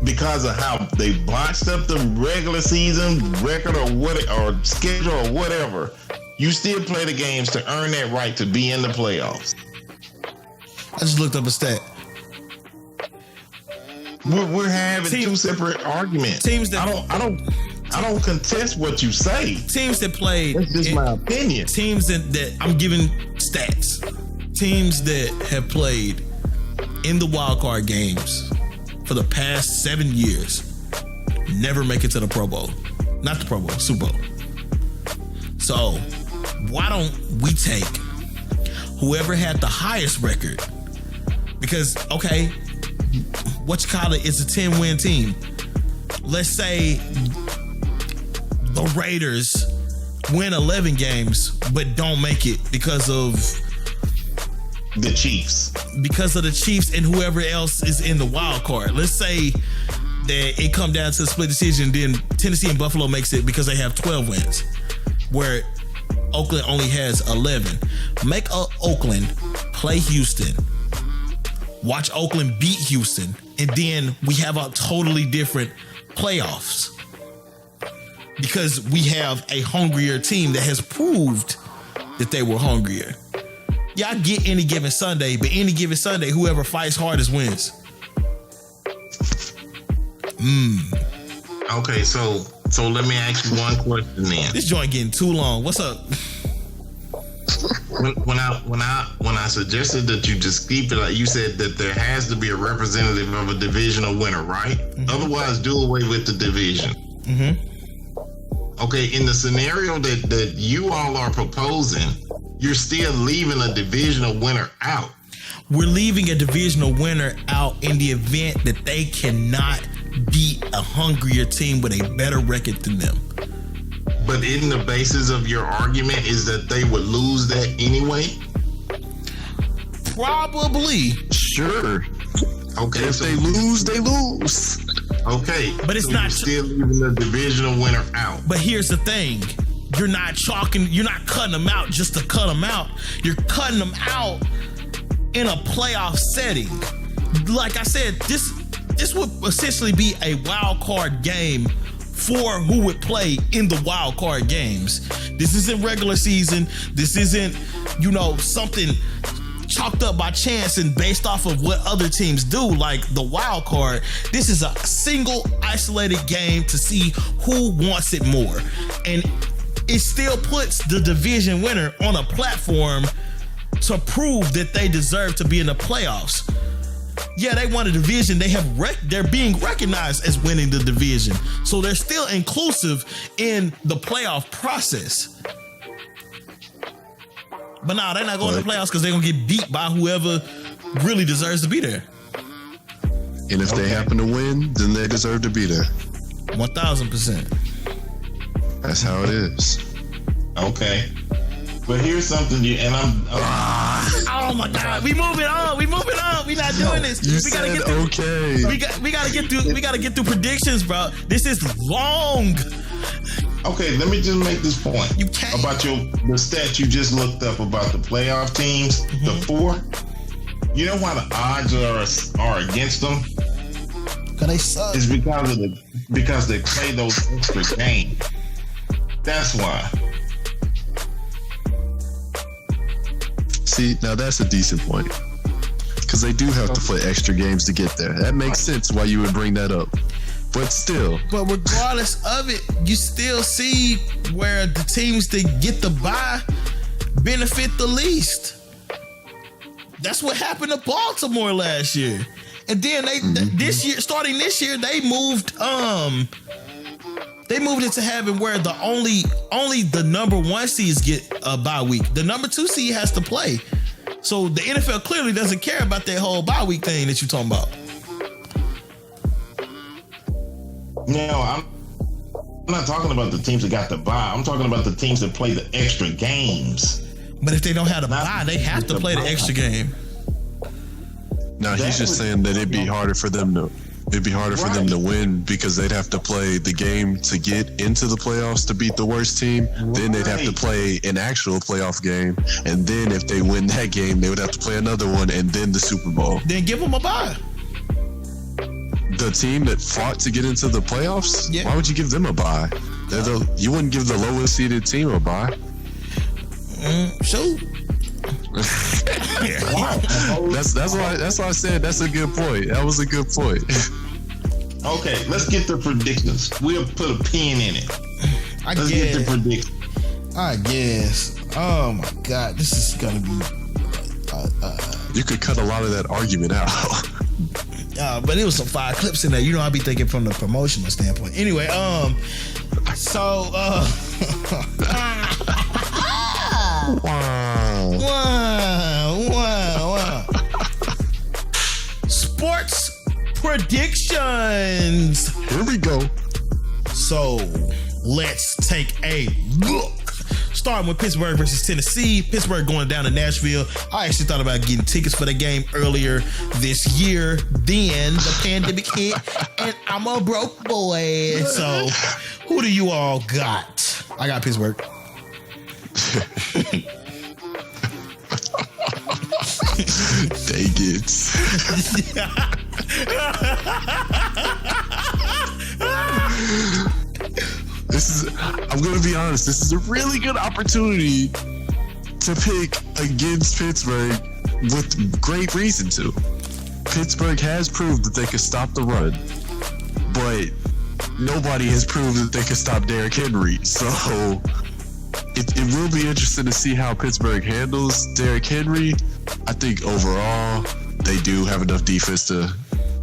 because of how they botched up the regular season record or schedule or whatever, you still play the games to earn that right to be in the playoffs.
I just looked up a stat.
We're having two separate arguments.
Teams that
I don't contest what you say.
Teams that played.
That's just my opinion.
Teams that I'm giving stats. Teams that have played in the wild card games for the past 7 years never make it to the Pro Bowl. Not the Pro Bowl, Super Bowl. So why don't we take whoever had the highest record? Because, okay, whatchamacallit is a 10-win team. Let's say the Raiders win 11 games but don't make it because of
the Chiefs.
Because of the Chiefs and whoever else is in the wild card. Let's say that it come down to a split decision, then Tennessee and Buffalo makes it because they have 12 wins, where Oakland only has 11. Make Oakland play Houston. Watch Oakland beat Houston, and then we have a totally different playoffs because we have a hungrier team that has proved that they were hungrier. Yeah, I get any given Sunday, but any given Sunday, whoever fights hardest wins.
Okay, so let me ask you one question then.
This joint getting too long. What's up?
When I suggested that you just keep it, like you said that there has to be a representative of a divisional winner, right? Mm-hmm. Otherwise, do away with the division. Okay, in the scenario that you all are proposing, you're still leaving a divisional winner out.
We're leaving a divisional winner out in the event that they cannot beat a hungrier team with a better record than them.
But isn't the basis of your argument is that they would lose that anyway?
Probably.
Sure.
Okay,
If they lose, they lose.
Okay,
But it's
so
not-
you're still leaving the divisional winner out.
But here's the thing. You're not cutting them out just to cut them out. You're cutting them out in a playoff setting. Like I said, this would essentially be a wild card game for who would play in the wild card games. This isn't regular season. This isn't, something chalked up by chance and based off of what other teams do, like the wild card. This is a single isolated game to see who wants it more. And it still puts the division winner on a platform to prove that they deserve to be in the playoffs. Yeah, they won a division. They're being recognized as winning the division. So they're still inclusive in the playoff process. But no, they're not going to the playoffs because they're going to get beat by whoever really deserves to be there.
And if they happen to win, then they deserve to be there.
1,000%.
That's how it is.
Okay. But here's something
Oh my God, we moving on. We not doing this.
You
we gotta
said
get through,
okay.
We gotta get through predictions, bro. This is long.
Okay, let me just make this point.
You can't.
About the stats you just looked up about the playoff teams, the 4. You know why the odds are against them?
Cause they suck.
It's because they play those extra games. That's why.
See, now that's a decent point. Because they do have to play extra games to get there. That makes sense why you would bring that up. But still.
But regardless of it, you still see where the teams that get the bye benefit the least. That's what happened to Baltimore last year. And then starting this year, they moved it to having where the only the number 1 seeds get a bye week. The number 2 seed has to play. So the NFL clearly doesn't care about that whole bye week thing that you're talking about.
No, I'm not talking about the teams that got the bye. I'm talking about the teams that play the extra games.
But if they don't have the bye, they have to play the extra game.
Now he's just saying that it'd be harder for them to win because they'd have to play the game to get into the playoffs to beat the worst team. Then they'd have to play an actual playoff game. And then if they win that game, they would have to play another one and then the Super Bowl.
Then give them a bye.
The team that fought to get into the playoffs?
Yeah.
Why would you give them a bye? You wouldn't give the lowest seeded team a bye.
Shoot.
That's why I said that's a good point. That was a good point.
Okay, let's get the predictions. We'll put a pin in it. Let's get the predictions.
I guess. Oh my God, this is gonna be.
You could cut a lot of that argument out.
But it was some fire clips in there. I be thinking from the promotional standpoint. Anyway, so wow. Sports predictions.
Here we go.
So let's take a look. Starting with Pittsburgh versus Tennessee. Pittsburgh going down to Nashville. I actually thought about getting tickets for the game earlier this year. Then the pandemic hit, and I'm a broke boy. So, who do you all got? I got Pittsburgh.
Dang it. I'm going to be honest, this is a really good opportunity to pick against Pittsburgh with great reason to. Pittsburgh has proved that they can stop the run, but nobody has proved that they can stop Derrick Henry. So it will be interesting to see how Pittsburgh handles Derrick Henry. I think overall they do have enough defense to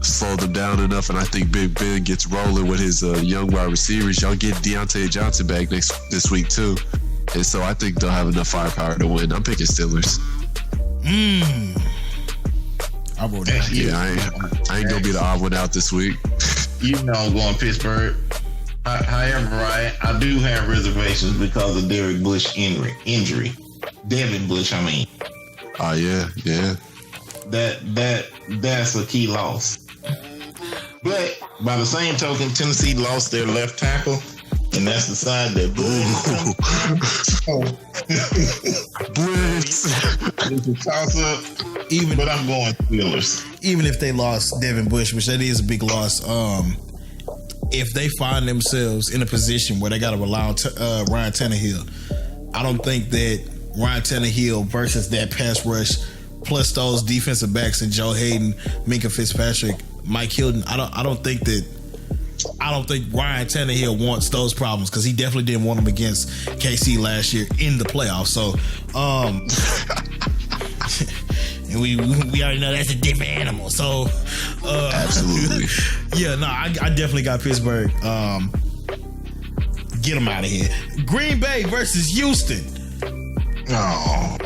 slow them down enough, and I think Big Ben gets rolling with his young wide receivers. Y'all get Deontay Johnson back this week too, and so I think they'll have enough firepower to win. I'm picking Steelers.
I wrote that.
Yeah, I ain't gonna be the odd one out this week.
You know I'm going Pittsburgh. However, I do have reservations because of Derek Bush injury. Devin Bush, I mean.
Oh yeah.
That's a key loss. But by the same token, Tennessee lost their left tackle, and that's the side that
Blitz.
It's a toss up. But I'm going Steelers.
Even if they lost Devin Bush, which that is a big loss, if they find themselves in a position where they got to rely on Ryan Tannehill, I don't think that Ryan Tannehill versus that pass rush plus those defensive backs and Joe Hayden, Minka Fitzpatrick, Mike Hilton, I don't think Ryan Tannehill wants those problems, because he definitely didn't want them against KC last year in the playoffs. So, and we already know that's a different animal. So,
Absolutely.
Yeah, no, I definitely got Pittsburgh. Get them out of here. Green Bay versus Houston.
Oh.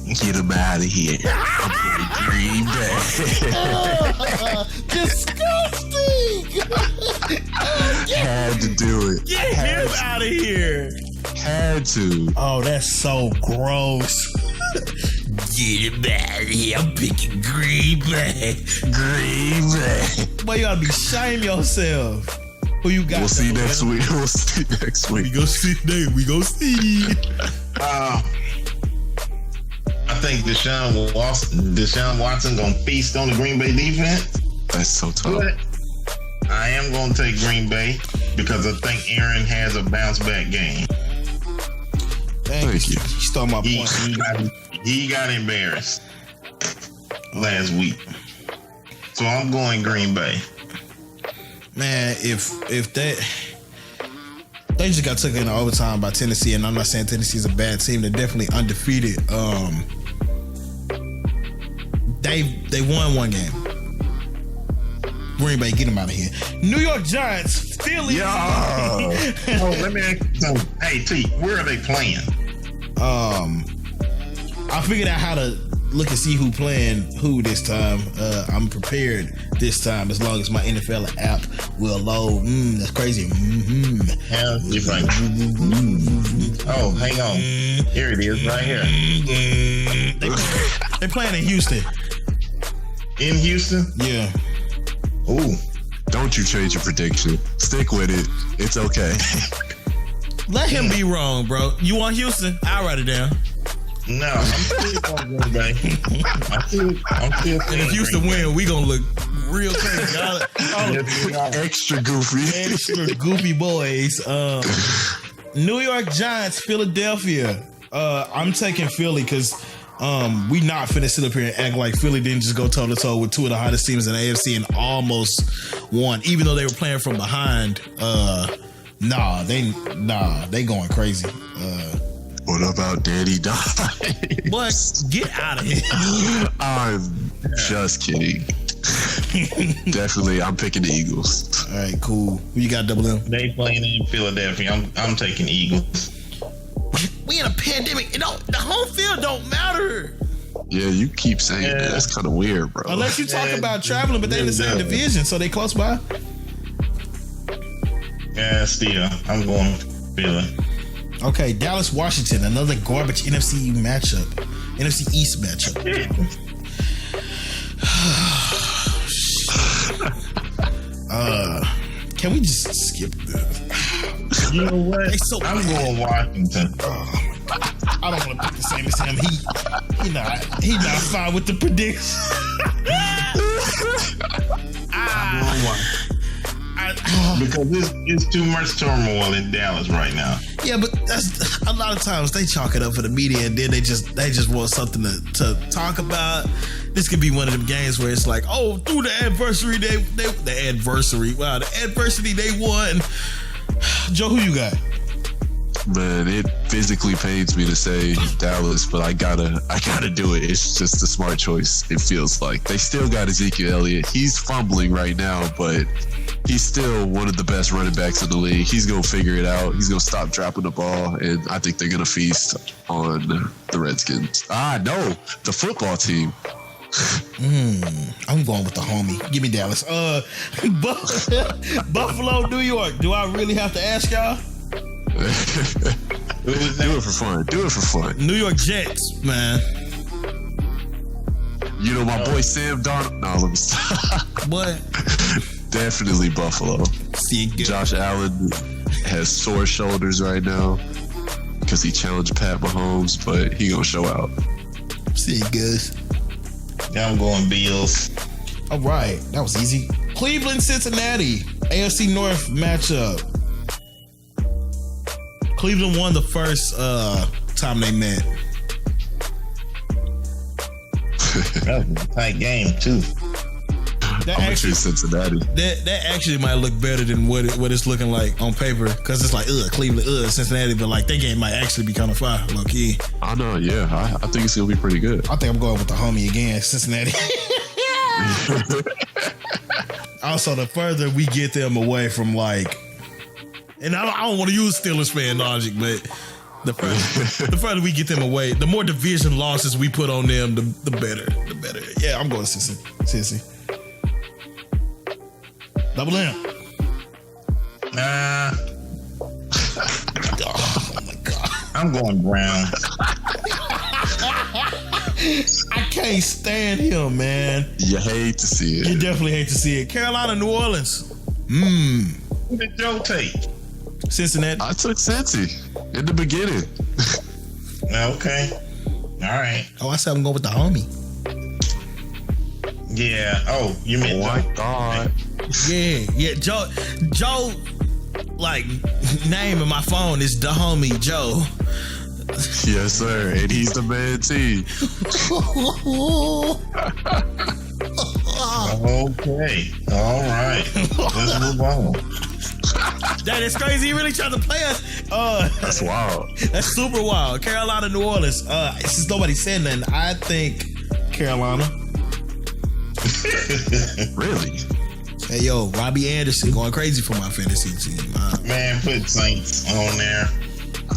Get him out of here. I'm going Green Bay.
Disgusting.
Had to do it.
Get him out of here.
Had to.
Oh, that's so gross. Get him out of here. I'm picking Green Bay.
Green Bay.
Boy, you gotta be shame yourself. Who you got?
We'll see next week. We'll see next week.
We go see today. We go see.
I think Deshaun Watson gonna feast on the Green Bay defense.
That's so tough.
But I am gonna take Green Bay because I think Aaron has a bounce back game.
Thank you. You stole my point.
He got embarrassed last week. So I'm going Green Bay.
Man, if they just got taken in overtime by Tennessee, and I'm not saying Tennessee's a bad team, they're definitely undefeated. They won one game. Green Bay, get them out of here. New York Giants, Philly.
Let me ask you something. Hey, T, where are they playing?
I figured out how to look and see who playing who this time. I'm prepared this time, as long as my NFL app will load. That's crazy.
Yeah, you're right. Oh, hang on. Here it is, right here.
They playing in Houston.
In Houston?
Yeah.
Ooh.
Don't you change your prediction. Stick with it. It's okay.
Let him be wrong, bro. You want Houston? I'll write it down.
No, I'm still going Green Bay. I'm still
And if Houston win, we gonna look real crazy.
Extra goofy.
Extra goofy boys. New York Giants, Philadelphia. I'm taking Philly because we not finna sit up here and act like Philly didn't just go toe to toe with two of the hottest teams in the AFC and almost won, even though they were playing from behind. They going crazy.
What about Danny Dye?
But get out of here.
I'm just kidding. Definitely, I'm picking the Eagles.
All right, cool. Who you got, Double M?
They playing in Philadelphia. I'm taking Eagles.
We in a pandemic. The home field don't matter.
Yeah, you keep saying that. That's kind of weird, bro.
Unless you talk about traveling, but they in the same division, so they close by.
Yeah, still, I'm going Philly.
Okay, Dallas, Washington, another garbage NFC East matchup. Can we just skip this?
You know what?
So
I'm going Washington.
I don't want to pick the same as him. He not fine with the prediction.
I'm going Washington. Because it's too much turmoil in Dallas right now.
Yeah, but that's a lot of times they chalk it up for the media, and then they just want something to talk about. This could be one of them games where it's like, oh, through the adversity they won. Joe, who you got?
Man, it physically pains me to say Dallas, but I gotta do it. It's just a smart choice. It feels like they still got Ezekiel Elliott. He's fumbling right now, but he's still one of the best running backs in the league. He's gonna figure it out. He's gonna stop dropping the ball, and I think they're gonna feast on the Redskins. No, the football team.
I'm going with the homie. Give me Dallas. Buffalo, New York. Do I really have to ask y'all?
Do it for fun. Do it for fun.
New York Jets, man.
You know my boy Sam Darnold. No, let me stop.
What?
Definitely Buffalo.
See good.
Josh Allen has sore shoulders right now because he challenged Pat Mahomes, but he gonna show out.
See good.
Yeah, I'm going Bills.
All right, that was easy. Cleveland, Cincinnati, AFC North matchup. Cleveland won the first time they met.
That was a tight game too.
That
I'm
actually,
Cincinnati.
that actually might look better than what it's looking like on paper, because it's like Cleveland, Cincinnati, but like that game might actually be kind of fire, low key.
I know, yeah. I think it's gonna be pretty good.
I think I'm going with the homie again, Cincinnati. Also, the further we get them away from like, and I don't want to use Steelers fan logic, but the further we get them away, the more division losses we put on them, the better. The better. Yeah, I'm going to Cincy. Double M. Oh my God.
I'm going Brown.
I can't stand him, man.
You hate to see it.
You definitely hate to see it. Carolina, New Orleans.
Who did Joe take?
Cincinnati.
I took Cincy in the beginning.
Okay. All right.
Oh, I said I'm going with the homie.
Yeah. Oh, you meant
Oh my
Joe.
God.
Yeah. Joe, like, name in my phone is the homie Joe.
Yes, sir. And he's the man T.
Okay. All right. Let's move on.
That is crazy. He really tried to play us.
That's wild.
That's super wild. Carolina, New Orleans. Since nobody said nothing, I think Carolina.
Really?
Hey, yo, Robbie Anderson going crazy for my fantasy team.
Man, put Saints on there.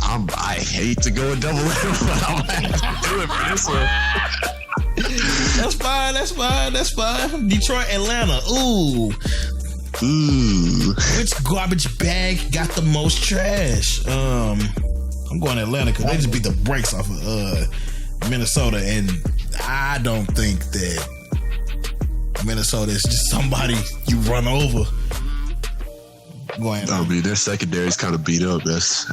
I hate to go a double M, but I'm gonna have to do it for this one.
That's fine. Detroit, Atlanta. Ooh. Which garbage bag got the most trash? I'm going to Atlanta because they just beat the brakes off of Minnesota, and I don't think that Minnesota is just somebody you run over.
I mean, their secondary is kind of beat up. That's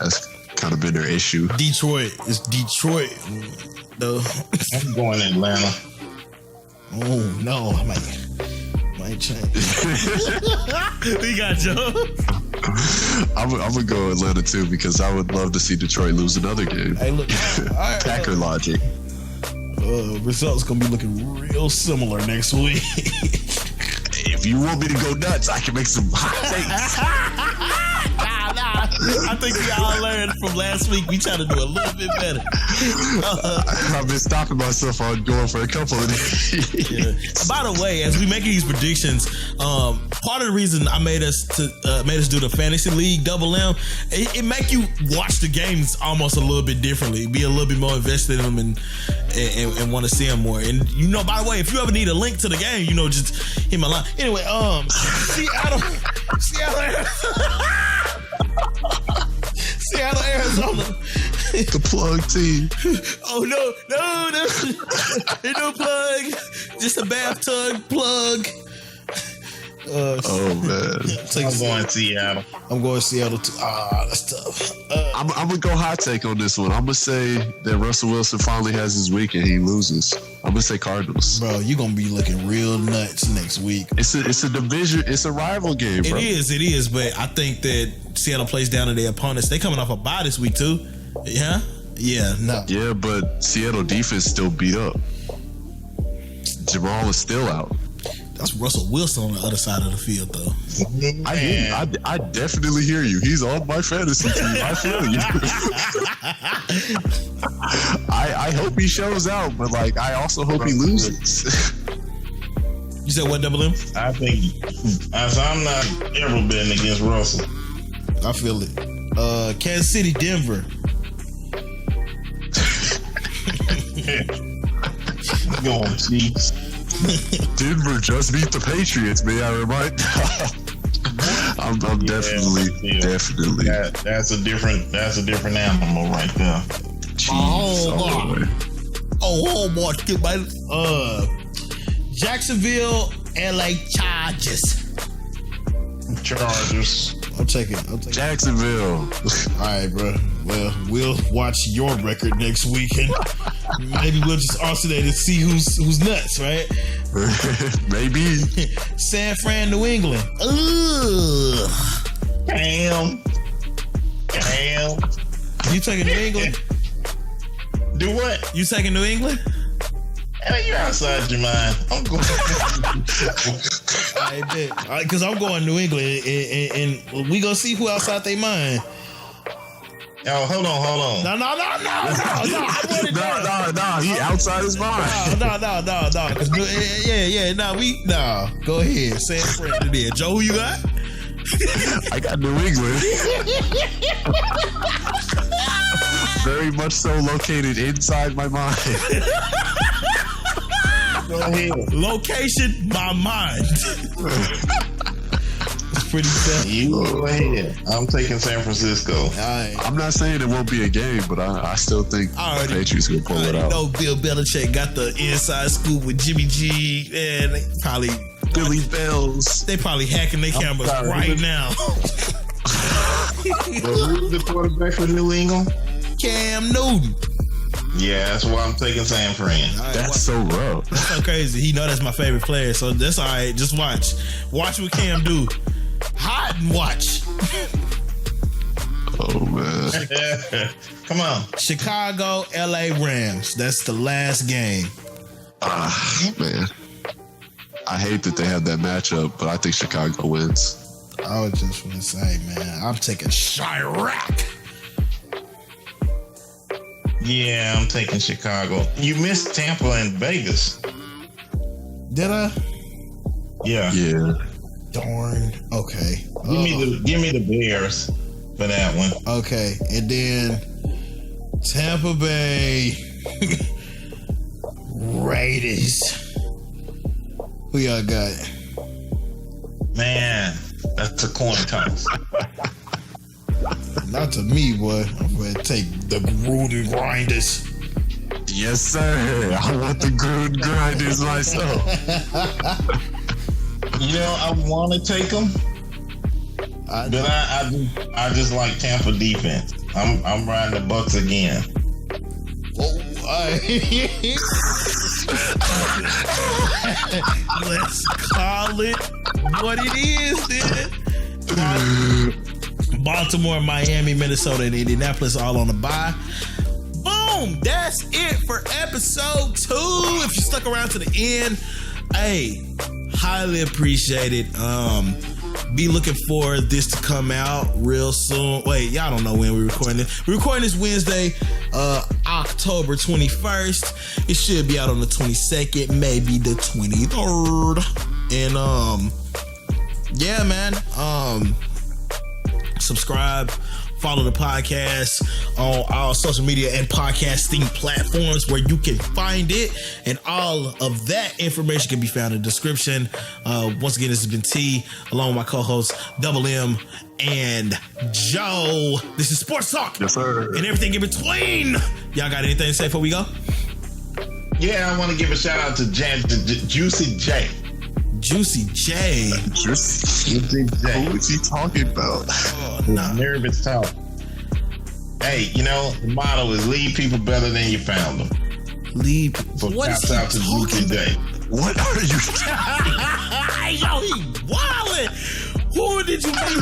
kind of been their issue.
Detroit is Detroit, though.
I'm going Atlanta.
Oh no, I might change. We got Joe.
I'm gonna go Atlanta too because I would love to see Detroit lose another game.
Hey, look, all right,
Packer logic.
Results gonna be looking real similar next week.
If you want me to go nuts, I can make some hot takes.
I think we all learned from last week. We try to do a little bit better.
I've been stopping myself on going for a couple of days.
Yeah. By the way, as we make these predictions, part of the reason I made us do the fantasy league double M, it make you watch the games almost a little bit differently, be a little bit more invested in them, and want to see them more. And by the way, if you ever need a link to the game, just hit my line. Anyway, Seattle, Arizona.
The plug team.
Oh no, ain't no plug. Just a bathtub plug.
Oh man.
I'm going Seattle.
I'm going Seattle too. That's tough.
I'm gonna go hot take on this one. I'm gonna say that Russell Wilson finally has his week and he loses. I'm gonna say Cardinals.
Bro, you're gonna be looking real nuts next week.
It's a division. It's a rival game, bro.
It is. But I think that Seattle plays down to their opponents. They coming off a bye this week too. Yeah. No.
Yeah, but Seattle defense still beat up. Jamal is still out.
That's Russell Wilson on the other side of the field, though.
I hear you. I definitely hear you. He's on my fantasy team. I feel you. I hope he shows out, but like I also hope he loses.
You said what, Double M?
I think I'm not ever betting against Russell.
I feel it. Kansas City, Denver.
Go on, Chiefs.
Denver just beat the Patriots, may I remind? I'm definitely.
That's a different animal right there.
Jeez,
oh boy, Jacksonville, LA Chargers. I'm taking
Jacksonville.
All right, bro. Well, we'll watch your record next weekend. Maybe we'll just alternate and see who's nuts, right?
Maybe.
San Fran, New England. Ugh.
Damn.
You taking New England?
Do what?
You taking New England?
Hey, you're outside your mind. I'm going.
I bet. Because I'm going New England, and we gonna see who outside their mind.
Oh, hold on.
No. I want it down.
No. He outside his mind.
No. Go ahead. San Fran there. Joe, who you got?
I got New England. Very much so located inside my mind.
Go ahead.
Location, my mind. It's pretty tough.
You go ahead. I'm taking San Francisco.
All right.
I'm not saying it won't be a game, but I still think the Patriots will pull it out.
No, Bill Belichick got the inside scoop with Jimmy G, and they probably
Billy Bells.
They probably hacking their cameras right now.
Who's the quarterback for New England?
Cam Newton.
Yeah, that's why I'm taking San Fran.
Right,
that's so rough.
That's so crazy. He know that's my favorite player, so that's all right. Just watch what Cam do. Hide and watch.
Oh man.
Come on.
Chicago, LA Rams. That's the last game.
Man. I hate that they have that matchup, but I think Chicago wins.
I was just gonna say, man, I'm taking Chirac.
Yeah, I'm taking Chicago. You missed Tampa and Vegas.
Did I?
Yeah.
Darn. Okay.
Give me the Bears for that one.
Okay, and then Tampa Bay Raiders. Who y'all got?
Man, that's a coin toss.
Not to me, boy. I'm going to take the Gruden Grinders.
Yes, sir. I want the Gruden Grinders myself.
You know, I want to take them, but I just like Tampa defense. I'm riding the Bucks again.
Let's call it what it is, then. Baltimore, Miami, Minnesota, and Indianapolis all on the bye. Boom! That's it for episode 2. If you stuck around to the end, hey, highly appreciate it. Be looking for this to come out real soon. Wait, y'all don't know when we're recording this. We're recording this Wednesday, October 21st. It should be out on the 22nd, maybe the 23rd. And yeah, man. Subscribe, follow the podcast on all social media and podcasting platforms where you can find it, and all of that information can be found in the description. Once again, this has been T, along with my co-hosts Double M and Joe. This is Sports Talk.
Yes, sir.
And everything in between. Y'all got anything to say before we go?
Yeah, I want to give a shout out to Juicy J.
Juicy J.
Juicy J.
Who is he talking about?
Oh, nah.
Nervous talk. Hey, you know, the motto is leave people better than you found them.
Leave.
So
What is
shouts out to
he
Juicy
talking
J.
What are you
Yo, he wildin'. Who did you meet?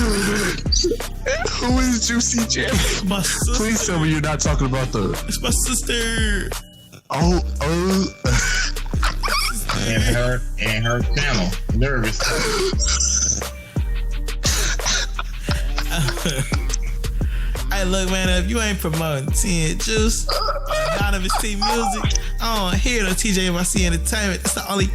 Who is Juicy J?
My sister.
Please tell me you're not talking about
It's my sister.
Oh.
and her channel, Nervous.
Hey, look, man, if you ain't promoting Tin Juice, Anonymous Team Music, I don't hear no TJMIC Entertainment. That's the only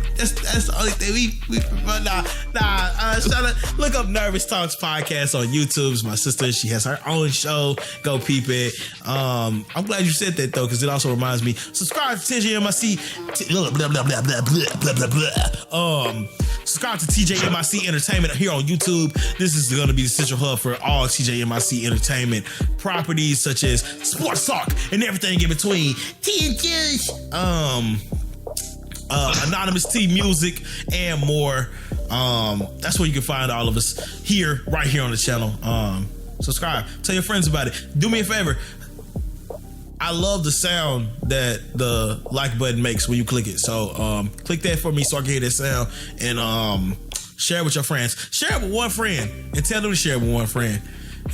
thing we promote. Shout out, look up Nervous Talks Podcast on YouTube. It's my sister. She has her own show. Go peep it. I'm glad you said that, though, because it also reminds me, subscribe to TJMIC. Subscribe to TJMIC Entertainment here on YouTube. This is going to be the central hub for all TJMIC Entertainment properties, such as Sports Talk and everything in between. Anonymous Team Music and more. That's where you can find all of us here, right here on the channel. Subscribe. Tell your friends about it. Do me a favor. I love the sound that the like button makes when you click it. So click that for me so I can hear that sound, and share it with your friends. Share it with one friend and tell them to share it with one friend.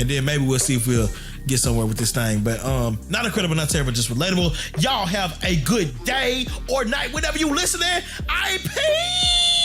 And then maybe we'll see if we'll get somewhere with this thing. But not incredible, not terrible, just relatable. Y'all have a good day or night whenever you listening. I peace.